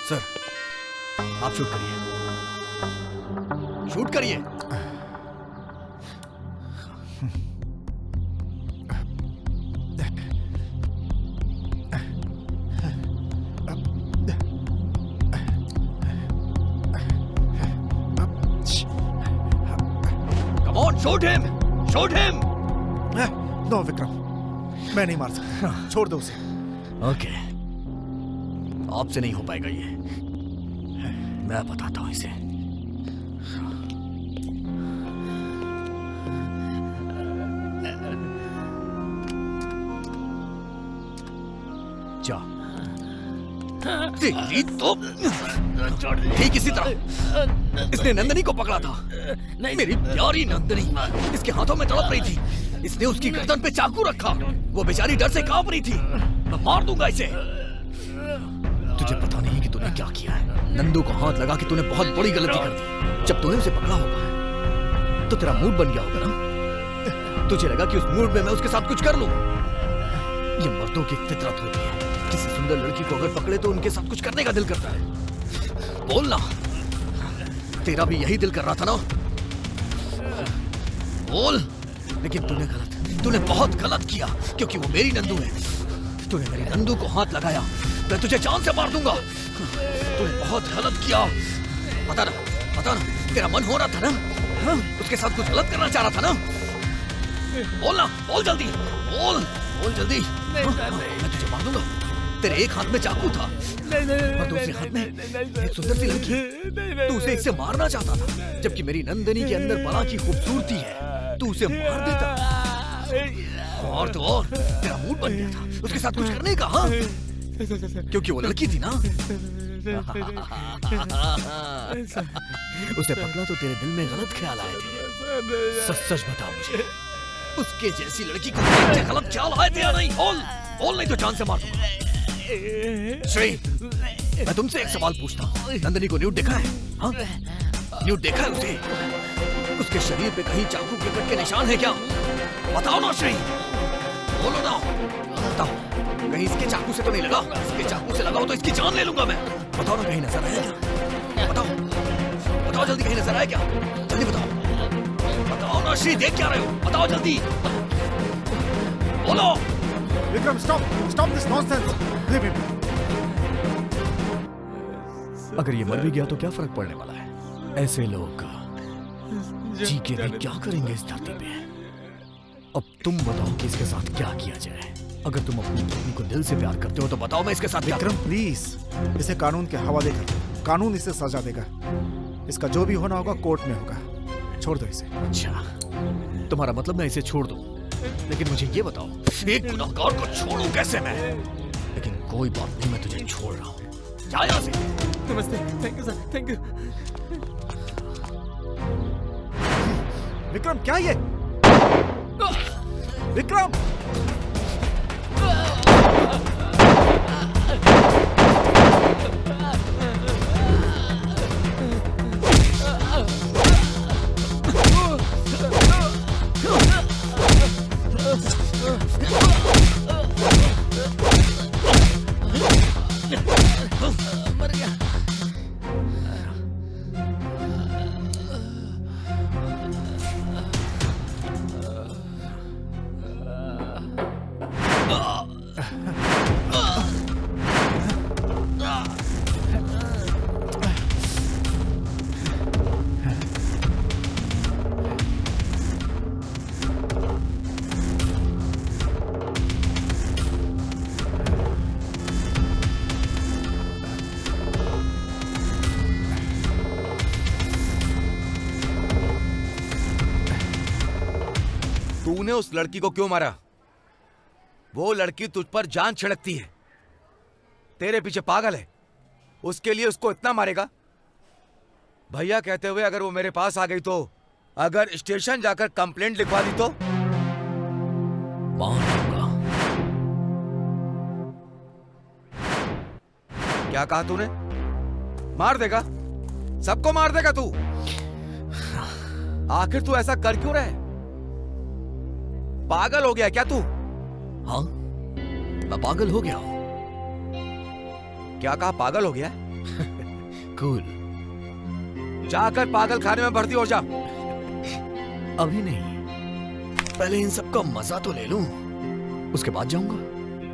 सर, आप शूट करिए, शूट करिए। Shoot him! Shoot him! No Vikram, मैं नहीं मार सकता, छोड़ दो उसे। ओके, आपसे नहीं हो पाएगा ये, मैं बताता हूं इसे। जा, तेरी तो ठीक इसी तरह इसने नंदनी को पकड़ा था। मेरी प्यारी नंदनी इसके हाथों में तड़प रही थी। इसने उसकी गर्दन पे चाकू रखा, वो बेचारी डर से कांप रही थी। मैं मार दूंगा इसे। तुझे पता नहीं कि तूने क्या किया है। नंदू को हाथ लगा कि तूने बहुत बड़ी गलती कर दी। जब तूने उसे पकड़ा होगा तो तेरा मूड बन गया होगा ना। तुझे लगा कि उस मूड में मैं उसके साथ कुछ कर लूं। ये मर्दों की फितरत होती है, किसी सुंदर लड़की को अगर पकड़े तो उनके साथ कुछ करने का दिल करता है। बोलना, तेरा भी यही दिल कर रहा था ना? बोल। लेकिन तूने बहुत गलत किया, क्योंकि वो मेरी नंदू है। तूने मेरी नंदू को हाथ लगाया, मैं तुझे जान से मार दूंगा। तूने बहुत गलत किया। पता ना, तेरा मन हो रहा था ना? हाँ? उसके साथ कुछ गलत करना चाह रहा था ना? बोलना, बोल जल्दी, बोल जल्दी। मैं तुझे मार दूंगा। तेरे एक हाथ में चाकू था और दूसरे हाथ में एक सुंदर सी लड़की। तू उसे इससे मारना चाहता था, जबकि मेरी नंदनी के अंदर बला की खूबसूरती है। तू उसे मार देता और तो और तेरा मूड बन गया था उसके साथ कुछ करने का। हाँ? क्योंकि वो लड़की थी ना। उसे पकड़ा तो तेरे दिल में गलत ख्याल आए थे। सच बता मुझे, उसके जैसी लड़की को गलत ख्याल आए थे या नहीं? बोल नहीं तो जान से मार दूंगा। श्री, मैं तुमसे एक सवाल पूछता हूँ। नंदनी को न्यूड देखा है? हाँ? न्यूड देखा है उसे? उसके शरीर पे कहीं चाकू के कट के निशान है क्या? बताओ ना श्री, बोलो ना, बताओ। कहीं इसके चाकू से तो नहीं लगा? इसके चाकू से लगा हो तो इसकी जान ले लूंगा मैं। बताओ ना, कहीं नजर आया क्या? बताओ जल्दी, कहीं नजर आया क्या? जल्दी बताओ ना श्री, देख क्या रहे हो? बताओ जल्दी, बोलो। Vikram, stop this nonsense. Leave him. अगर ये मर भी गया तो क्या फर्क पड़ने वाला है? ऐसे लोग जी के भी क्या करेंगे इस धरती पे? अब तुम बताओ कि इसके साथ क्या किया जाए। अगर तुम अपनी पत्नी को दिल से प्यार करते हो तो बताओ मैं इसके साथ क्या विक्रम करूं? प्लीज, इसे कानून के हवाले कर। कानून इसे सजा देगा। इसका जो भी होना होगा कोर्ट में होगा। छोड़ दो इसे। अच्छा, तुम्हारा मतलब मैं इसे छोड़ दूं? लेकिन मुझे ये बताओ, एक गुनहगार को छोड़ूं कैसे मैं? लेकिन कोई बात नहीं, मैं तुझे छोड़ रहा हूँ। जा यहाँ से। नमस्ते, thank you sir, thank you. Vikram, क्या ये? विक्रम! मर गया। तूने उस लड़की को क्यों मारा? वो लड़की तुझ पर जान छिड़कती है, तेरे पीछे पागल है, उसके लिए उसको इतना मारेगा? भैया कहते हुए अगर वो मेरे पास आ गई तो, अगर स्टेशन जाकर कंप्लेंट लिखवा दी तो? मार दूंगा। क्या कहा तूने? मार देगा? सबको मार देगा तू? आखिर तू ऐसा कर क्यों रहा है? पागल हो गया क्या तू? हाँ, मैं पागल हो गया हूं। क्या कहा, पागल हो गया? कूल। जाकर पागल खाने में भर्ती हो जा। अभी नहीं, पहले इन सब का मजा तो ले लूं, उसके बाद जाऊंगा।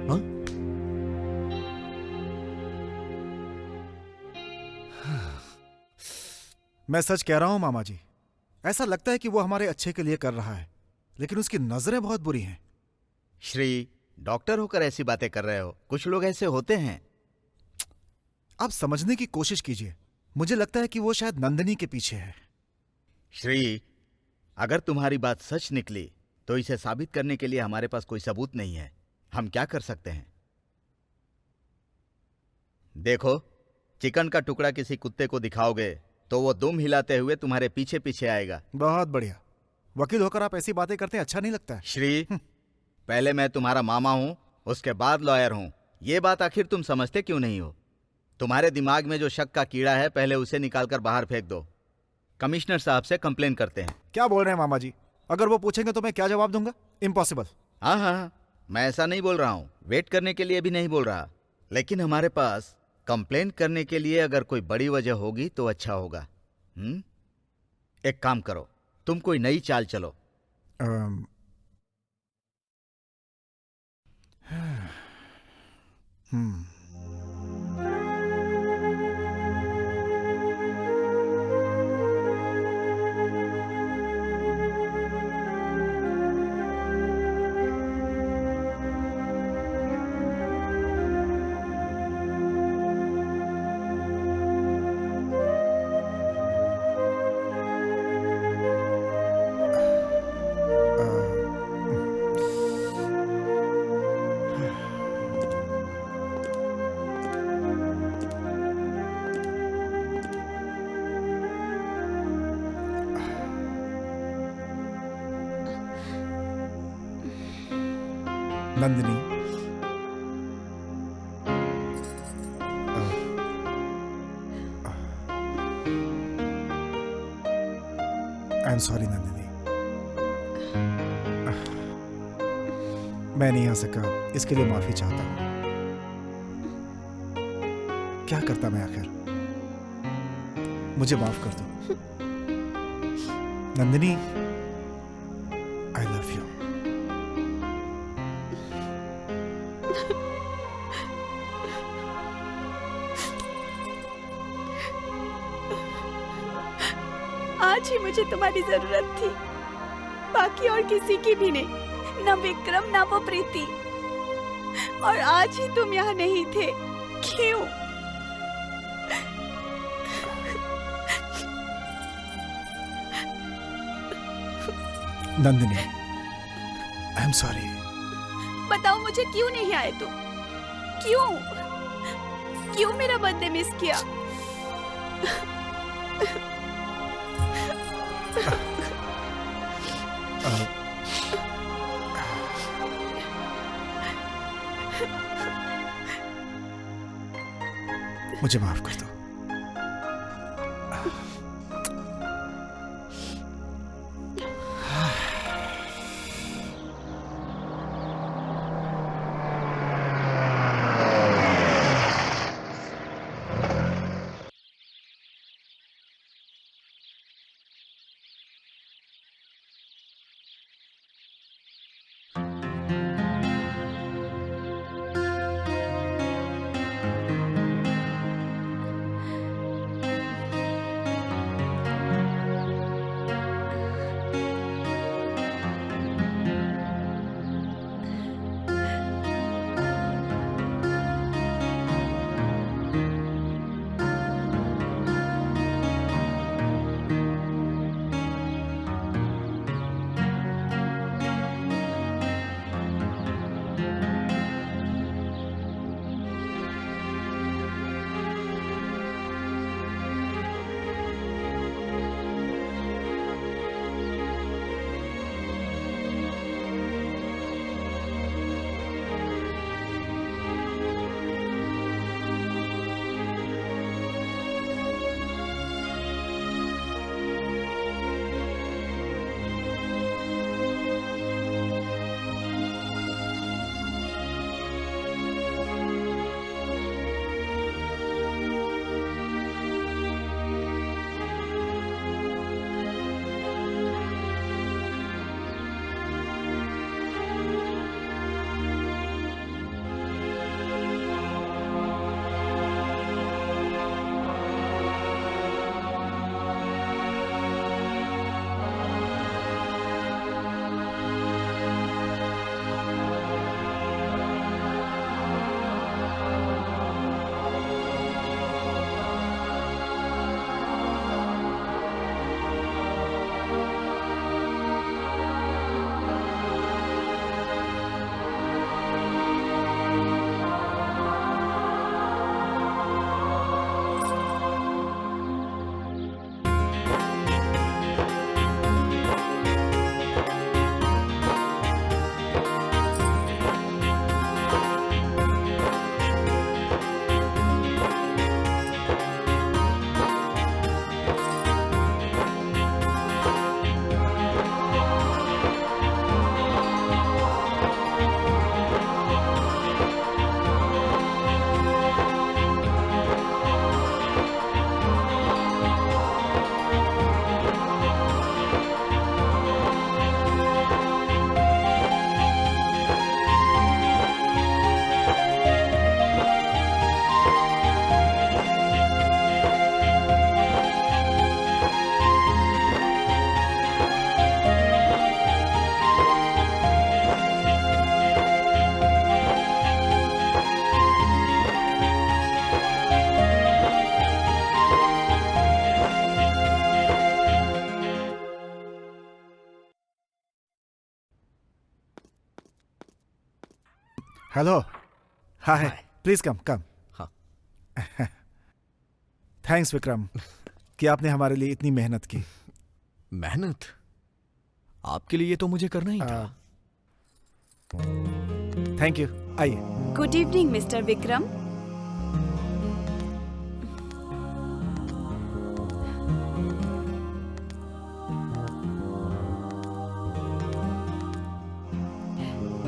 हाँ? मैं सच कह रहा हूं मामा जी, ऐसा लगता है कि वो हमारे अच्छे के लिए कर रहा है, लेकिन उसकी नजरें बहुत बुरी हैं। श्री, डॉक्टर होकर ऐसी बातें कर रहे हो? कुछ लोग ऐसे होते हैं। आप समझने की कोशिश कीजिए। मुझे लगता है कि वो शायद नंदिनी के पीछे है। श्री, अगर तुम्हारी बात सच निकली तो इसे साबित करने के लिए हमारे पास कोई सबूत नहीं है। हम क्या कर सकते हैं? देखो, चिकन का टुकड़ा किसी कुत्ते को दिखाओगे तो वो दुम हिलाते हुए तुम्हारे पीछे पीछे आएगा। बहुत बढ़िया। वकील होकर आप ऐसी बातें करते हैं, अच्छा नहीं लगता है। श्री, पहले मैं तुम्हारा मामा हूं, उसके बाद लॉयर हूं। ये बात आखिर तुम समझते क्यों नहीं हो? तुम्हारे दिमाग में जो शक का कीड़ा है, पहले उसे निकालकर बाहर फेंक दो। कमिश्नर साहब से कंप्लेन करते हैं। क्या बोल रहे हैं मामा जी? अगर वो पूछेंगे तो मैं क्या जवाब दूंगा? इम्पॉसिबल। हाँ हाँ, मैं ऐसा नहीं बोल रहा हूँ, वेट करने के लिए भी नहीं बोल रहा, लेकिन हमारे पास कंप्लेन करने के लिए अगर कोई बड़ी वजह होगी तो अच्छा होगा। एक काम करो, तुम कोई नई चाल चलो। Nandini, I am sorry Nandini, मैं नहीं आ सका, इसके लिए माफी चाहता हूं। क्या करता मैं आखिर? मुझे माफ कर दो नंदिनी। I love you. आज ही मुझे तुम्हारी जरूरत थी, बाकी और किसी की भी नहीं। न विक्रम, न वो प्रीति। और आज ही तुम यहाँ नहीं थे, क्यों? Nandini, I am sorry. बताओ मुझे क्यों नहीं आए तुम? क्यों क्यों मेरा बर्थडे मिस किया? मुझे माफ कर दो। हेलो। हाय, प्लीज कम कम। हाँ। थैंक्स विक्रम कि आपने हमारे लिए इतनी मेहनत की। मेहनत? आपके लिए तो मुझे करना ही था। Thank you. आइए। Good evening mister Vikram.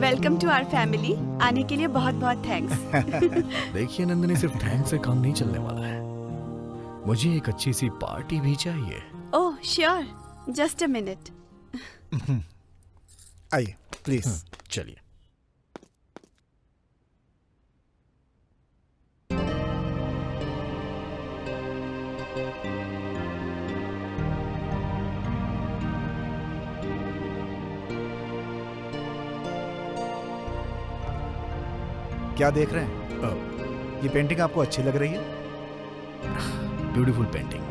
Welcome to our family. आने के लिए बहुत बहुत थैंक्स। देखिए नंदिनी, सिर्फ थैंक्स से काम नहीं चलने वाला है, मुझे एक अच्छी सी पार्टी भी चाहिए। Oh sure, just a minute. आइए प्लीज। चलिए। क्या देख रहे हैं? ये पेंटिंग आपको अच्छी लग रही है? ब्यूटीफुल पेंटिंग,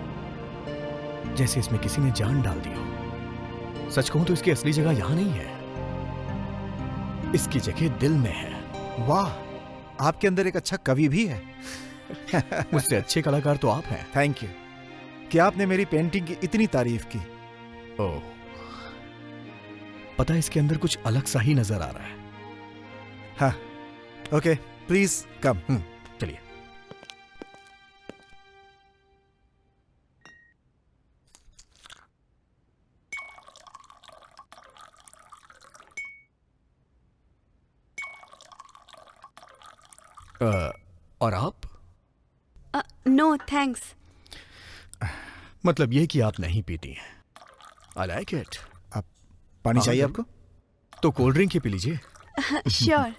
जैसे इसमें किसी ने जान डाल दी हो। सच कहूं तो इसकी असली जगह यहां नहीं है, इसकी जगह दिल में है। वाह, आपके अंदर एक अच्छा कवि भी है। मुझसे अच्छे कलाकार तो आप हैं। थैंक यू कि आपने मेरी पेंटिंग की इतनी तारीफ की। ओह, पता है इसके अंदर कुछ अलग सा ही नजर आ रहा है। हाँ, ओके, प्लीज कम। चलिए। और आप? No thanks. मतलब ये कि आप नहीं पीती हैं। I like it. आप पानी चाहिए आपको? तो कोल्ड ड्रिंक ही पी लीजिए। श्योर।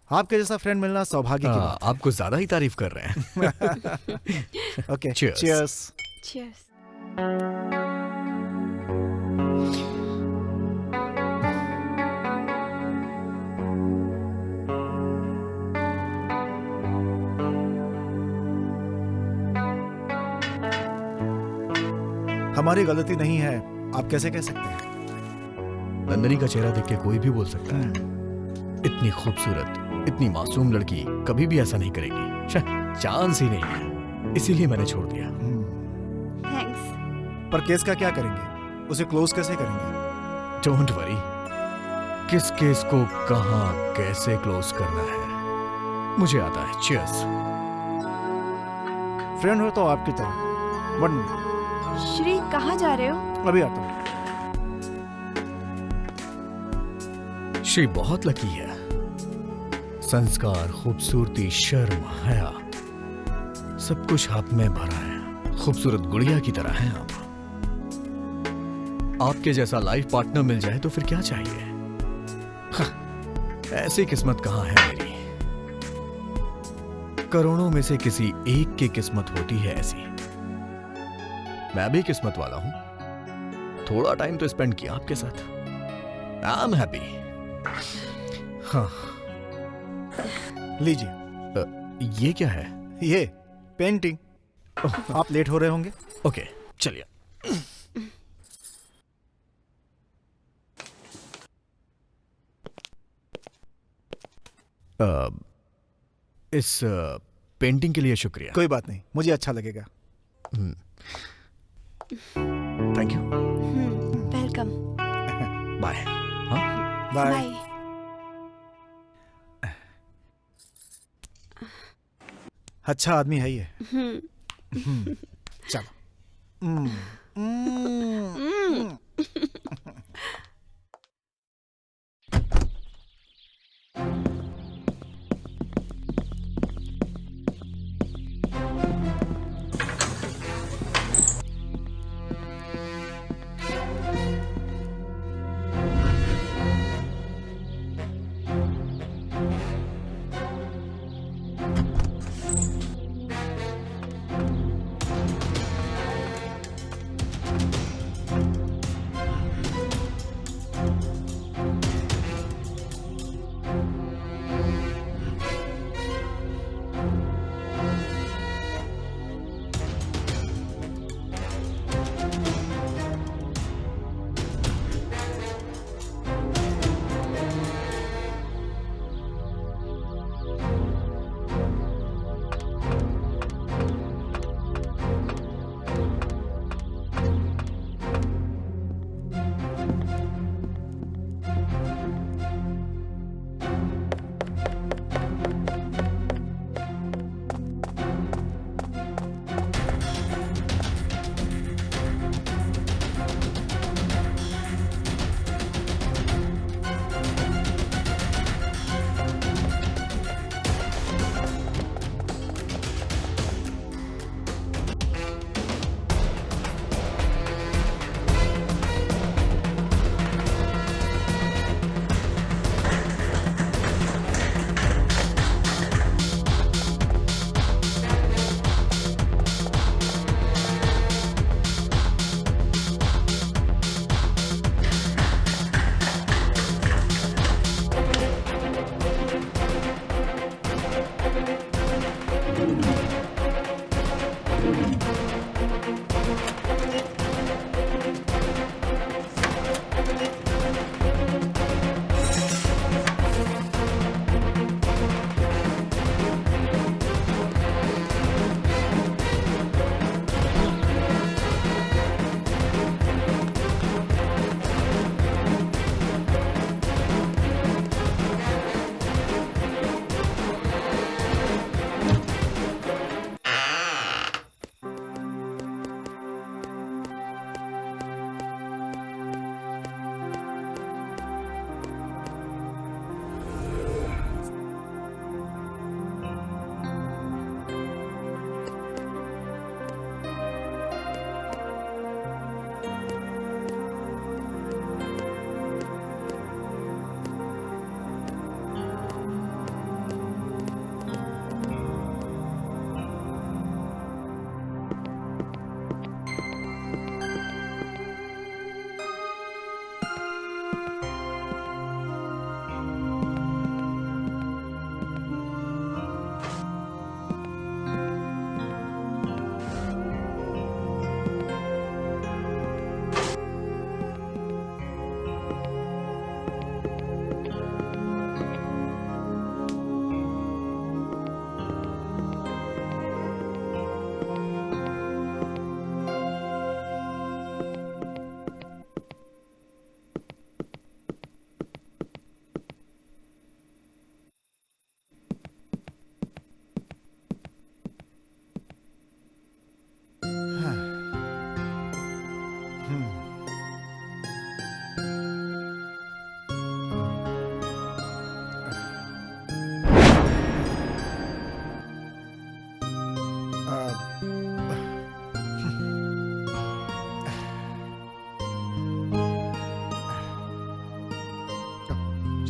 आपके जैसा फ्रेंड मिलना सौभाग्य की बात आप कुछ ज्यादा ही तारीफ कर रहे हैं। है। Okay, Cheers. चीयर्स। चीयर्स। हमारी गलती नहीं है, आप कैसे कह सकते हैं? नंदनी का चेहरा देख के कोई भी बोल सकता है। इतनी खूबसूरत, इतनी मासूम लड़की कभी भी ऐसा नहीं करेगी। शायद चांस ही नहीं है, इसीलिए मैंने छोड़ दिया। थैंक्स। पर केस का क्या करेंगे? उसे क्लोज कैसे करेंगे? डोंट वरी, किस केस को कहां कैसे क्लोज करना है मुझे आता है। चीयर्स। फ्रेंड हो तो आपकी तरह। 1 मिनट, श्री कहाँ जा रहे हो? अभी आता हूँ। श्री बहुत लकी है। संस्कार, खूबसूरती, शर्म, हया, सब कुछ आप में भरा है। खूबसूरत गुड़िया की तरह हैं आप। आपके जैसा लाइफ पार्टनर मिल जाए तो फिर क्या चाहिए। ऐसी किस्मत कहां है मेरी। करोड़ों में से किसी एक की किस्मत होती है ऐसी। मैं भी किस्मत वाला हूं। थोड़ा टाइम तो स्पेंड किया आपके साथ। I am happy. हाँ, लीजिए। ये क्या है? ये पेंटिंग। आप लेट हो रहे होंगे। ओके, चलिए। इस पेंटिंग के लिए शुक्रिया। कोई बात नहीं, मुझे अच्छा लगेगा। Thank you. वेलकम। बाय। हाँ, बाय। बाय। अच्छा आदमी है ये। चलो।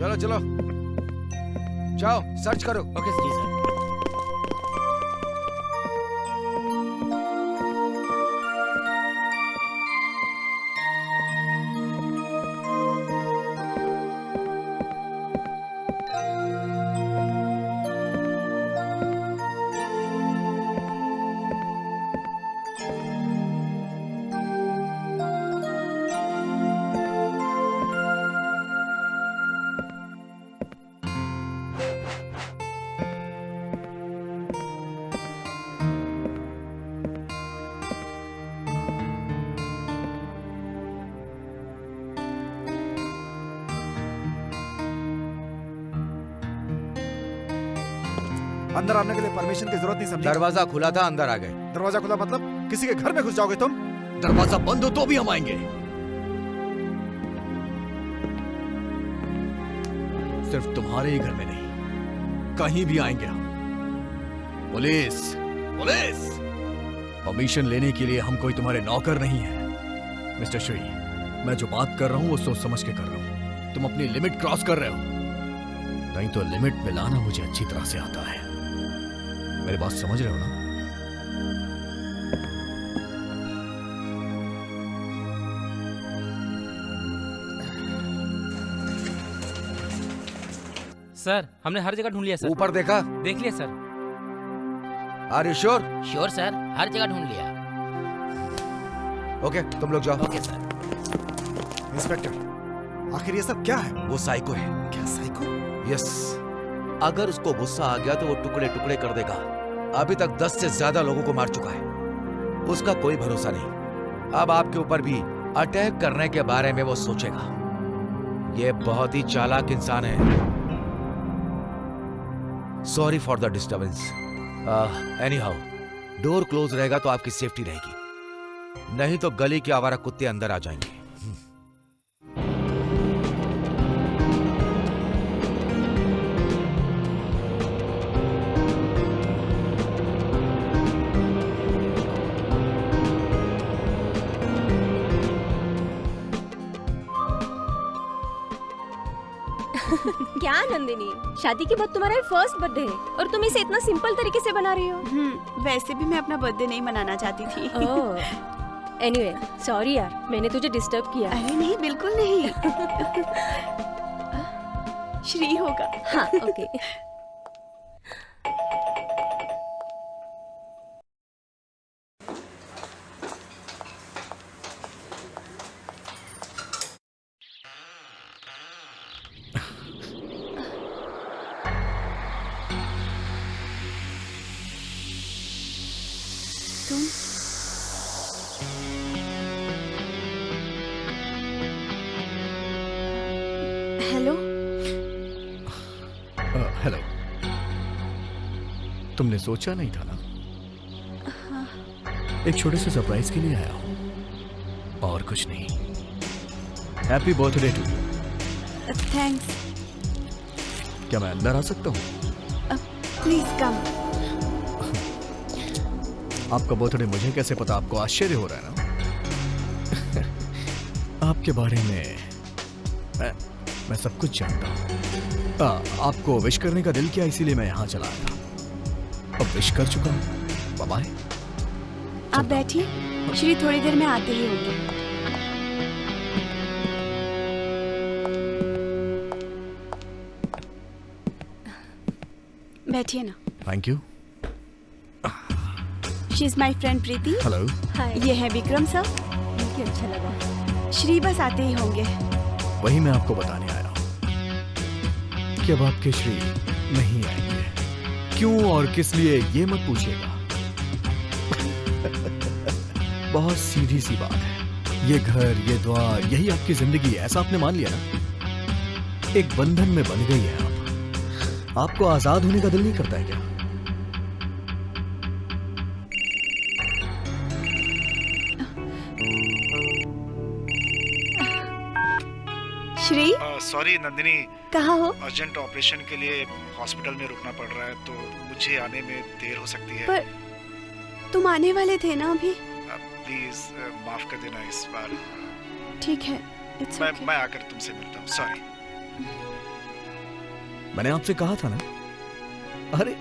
चलो चलो, जाओ सर्च करो। ओके जी सर। अंदर आने के लिए परमिशन की जरूरत नहीं समझी। दरवाजा खुला था, अंदर आ गए। दरवाजा खुला मतलब किसी के घर में घुस जाओगे तुम? दरवाजा बंद हो तो भी हम आएंगे। सिर्फ तुम्हारे ही घर में नहीं, कहीं भी आएंगे हम। Police, police! परमिशन लेने के लिए हम कोई तुम्हारे नौकर नहीं है। मिस्टर श्री, मैं जो बात कर रहा हूं वो सोच समझ के कर रहा हूं। तुम अपनी लिमिट क्रॉस कर रहे हो, नहीं तो लिमिट में लाना मुझे अच्छी तरह से आता है। मेरी बात समझ रहे हो ना? सर हमने हर जगह ढूंढ लिया सर। ऊपर देखा? देख लिया sir. Are you sure? Sure sir, हर जगह ढूंढ लिया। ओके, तुम लोग जाओ। Okay sir. इंस्पेक्टर, आखिर ये सब क्या है? वो साइको है। क्या साइको? यस, अगर उसको गुस्सा आ गया तो वो टुकड़े टुकड़े कर देगा। अभी तक 10 से ज्यादा लोगों को मार चुका है। उसका कोई भरोसा नहीं। अब आपके ऊपर भी अटैक करने के बारे में वो सोचेगा। ये बहुत ही चालाक इंसान है। Sorry for the disturbance. Anyhow, door close रहेगा तो आपकी सेफ्टी रहेगी, नहीं तो गली के आवारा कुत्ते अंदर आ जाएंगे। क्या नंदिनी, शादी के बाद तुम्हारा फर्स्ट बर्थडे है और तुम इसे इतना सिंपल तरीके से बना रही हो। वैसे भी मैं अपना बर्थडे नहीं मनाना चाहती थी। एनीवे, सॉरी यार, मैंने तुझे डिस्टर्ब किया। अरे नहीं, बिल्कुल नहीं। श्री होगा। हाँ, ओके। हेलो। हेलो। तुमने सोचा नहीं था ना? एक छोटे से सरप्राइज के लिए आया हूं और कुछ नहीं। Happy birthday to you. Thanks. क्या मैं अंदर आ सकता हूं? Please come. आपका बर्थडे मुझे कैसे पता? आपको आश्चर्य हो रहा है ना? आपके बारे में मैं सब कुछ जानता हूं। आपको विश करने का दिल किया, इसीलिए मैं यहां चला आया। अब विश कर चुका हूं। Bye bye. आप बैठिए, श्री थोड़ी देर में आते ही होंगे। बैठिए ना। Thank you. She is my friend Preeti. Hello. ये है विक्रम सर। मुझे अच्छा लगा। श्री बस आते ही होंगे। वही मैं आपको बताने आया हूं कि अब आपके श्री नहीं आएंगे। क्यों और किस लिए ये मत पूछिएगा। बहुत सीधी सी बात है। ये घर, ये द्वार, यही आपकी जिंदगी है, ऐसा आपने मान लिया ना? एक बंधन में बंध गई है आप। आपको आजाद होने का दिल नहीं करता है क्या? श्री। सॉरी नंदिनी, कहाँ हो? अर्जेंट ऑपरेशन के लिए हॉस्पिटल में रुकना पड़ रहा है, तो मुझे आने में देर हो सकती है। पर तुम आने वाले थे ना अभी? प्लीज माफ कर देना इस बार। ठीक है, मैं आकर तुमसे मिलता हूँ। सॉरी। मैंने आपसे कहा था ना। अरे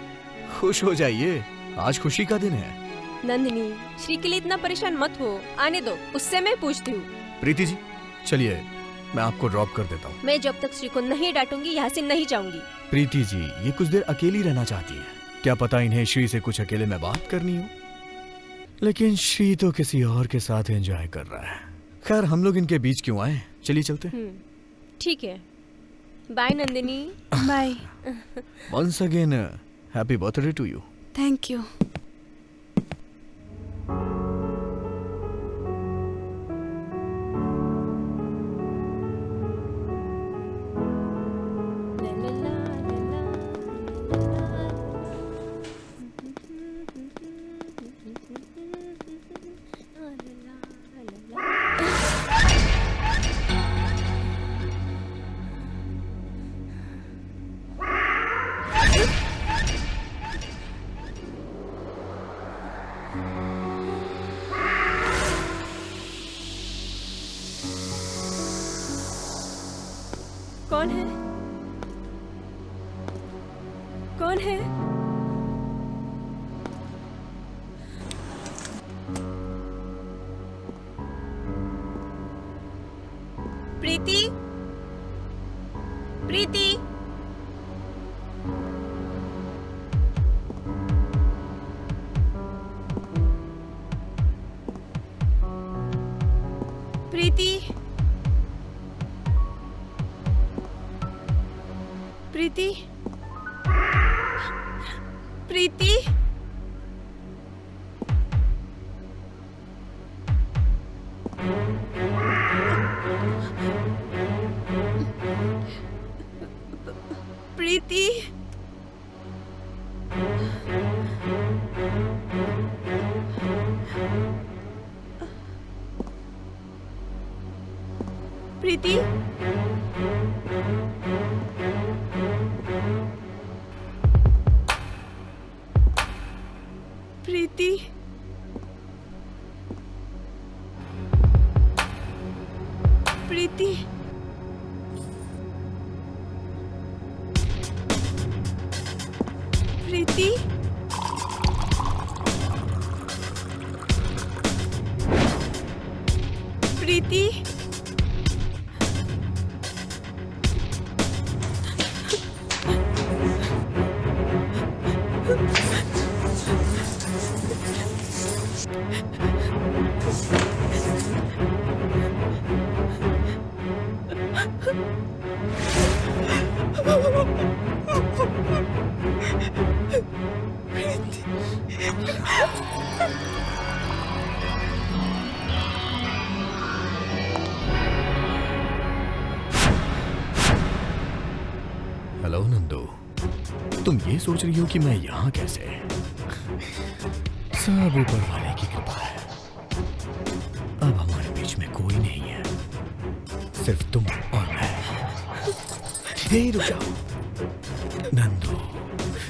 खुश हो जाइए, आज खुशी का दिन है। नंदिनी, श्री के लिए इतना परेशान मत हो, आने दो, उससे मैं पूछती हूँ। प्रीति जी चलिए, मैं आपको ड्रॉप कर देता हूँ। मैं जब तक श्री को नहीं डांटूंगी यहाँ से नहीं जाऊंगी। प्रीति जी ये कुछ देर अकेली रहना चाहती है, क्या पता इन्हें श्री से कुछ अकेले में बात करनी हो। लेकिन श्री तो किसी और के साथ एंजॉय कर रहा है। खैर हम लोग इनके बीच क्यों आए, चलिए चलते हैं। ठीक है, bye Nandini. Bye. Once again happy birthday to you. Thank you. कौन है? कौन है? प्रीति, प्रीति, प्रीति, प्रीति, प्रीति, प्रीति, प्रीति, प्रीति, प्रीति, प्रीति, प्रीति, हेलो नंदू, तुम ये सोच रही हो कि मैं यहाँ कैसे? सब ऊपर वाले की कृपा है। अब हमारे बीच में कोई नहीं है, सिर्फ तुम और मैं। हे रुक जाओ नंदू,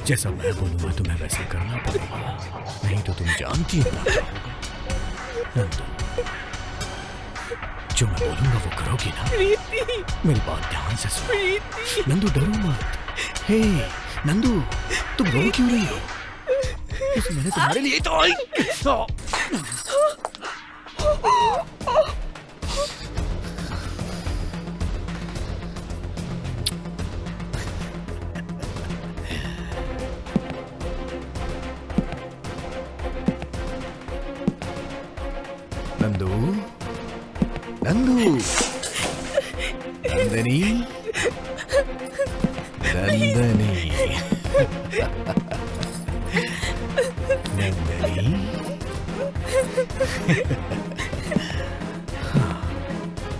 जैसा मैं बोलूंगा तुम्हें वैसे करना पड़ेगा, नहीं तो तुम जानती हो ना क्या होगा। नंदू, जो मैं बोलूंगा वो करोगी ना? मेरी बात ध्यान से सुनो। नंदू डरो मत। हे नंदू, तुम रो क्यों रही हो? मैंने तुम्हारे लिए तो आई। नंदू, नंदू, नंदनी, नंदनी, नंदनी,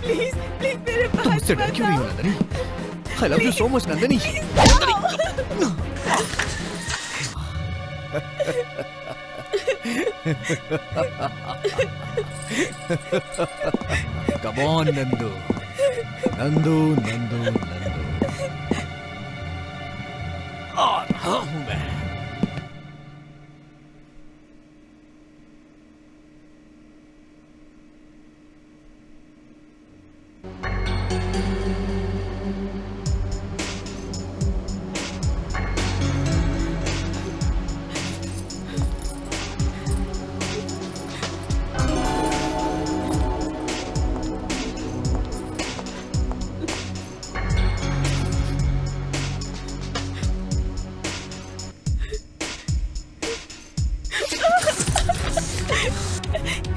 प्लीज प्लीज मेरे पास तुम मुझसे डर क्यों रही हो Nandini? I love you so much Nandini. Come on Nandu, Nandu, Nandu, Nandu. आ रहा हूं मैं।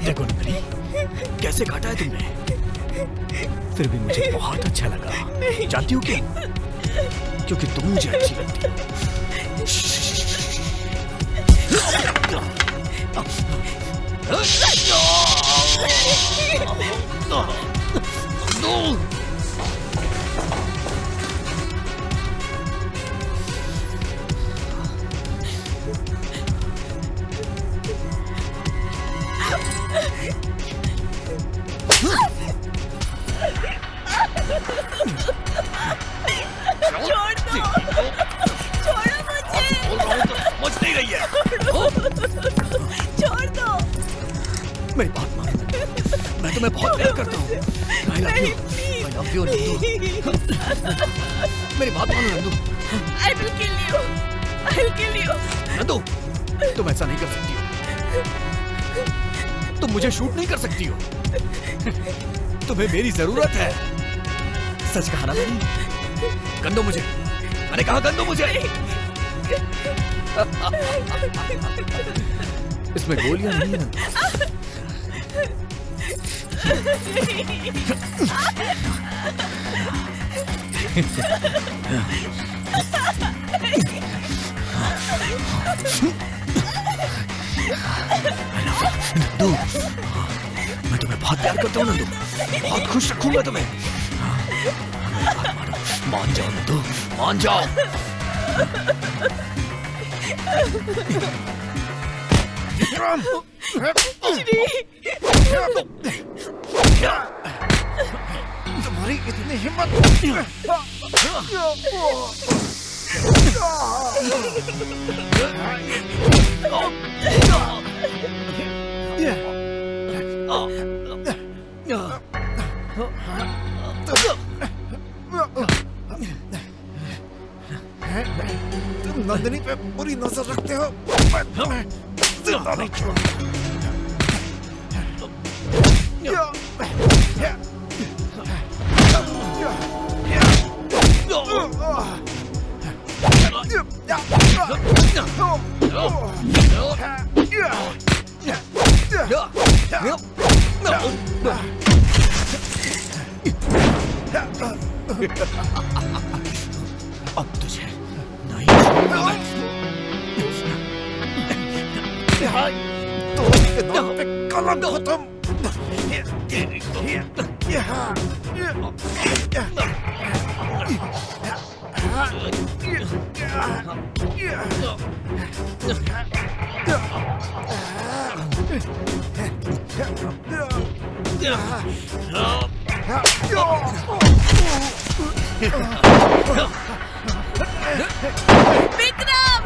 देखो नंदनी, कैसे काटा है तुमने, फिर भी मुझे बहुत अच्छा लगा। जानती हो क्यों? क्योंकि तुम मुझे अच्छी लगती हो। छोड़ दो, छोड़ो मुझे। समझ नहीं रही है। छोड़ दो। मेरी बात मानो, मैं तुम्हें बहुत प्यार करता हूँ। I love you Nandu. मेरी बात मानो Nandu. I will kill you. I will kill you. Nandu, तुम ऐसा नहीं कर सकती हो। तुम मुझे शूट नहीं कर सकती हो। तुम्हें मेरी जरूरत है। सच कहा ना मैंने? गन दो मुझे। मैंने कहा गन दो मुझे। इसमें गोलियां नहीं है नंदू। नंदू, मैं तुम्हें बहुत प्यार करता हूँ नंदू। बहुत खुश रखूंगा तुम्हें। मान जाओ नंदू, मान जाओ। तुम्हारी इतनी हिम्मत। तुम नंदिनी पे बुरी नजर रखते हो। मैं तुम्हें जिंदा नहीं छोड़ूंगा। अब तुझे नहीं छोड़ूंगा मैं। तो इसके नाम पे कलंक हो तुम। विक्रम!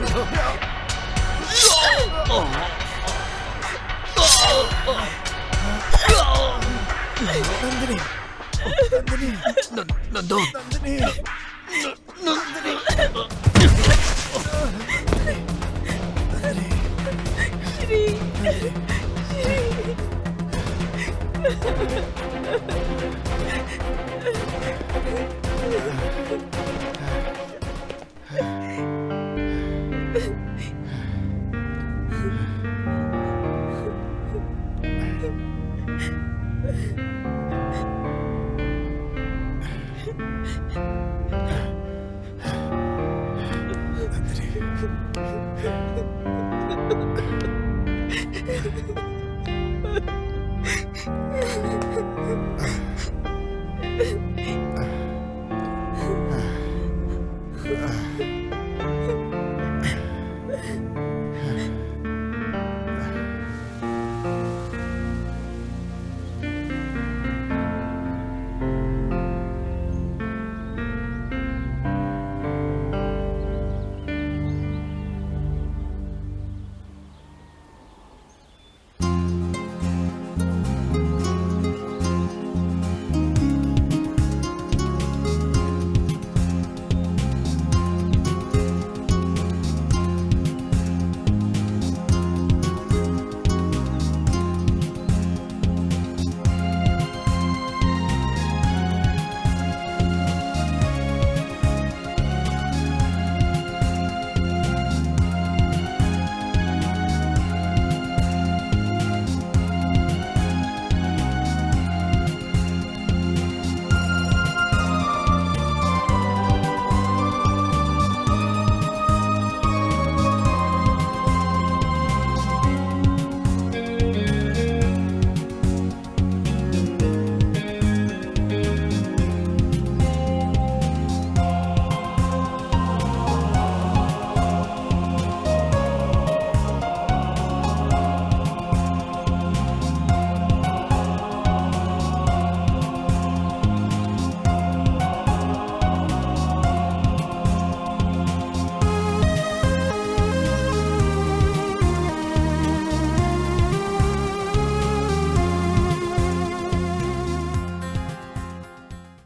नंदिनी, नंदिनी, नंदू, नंदिनी,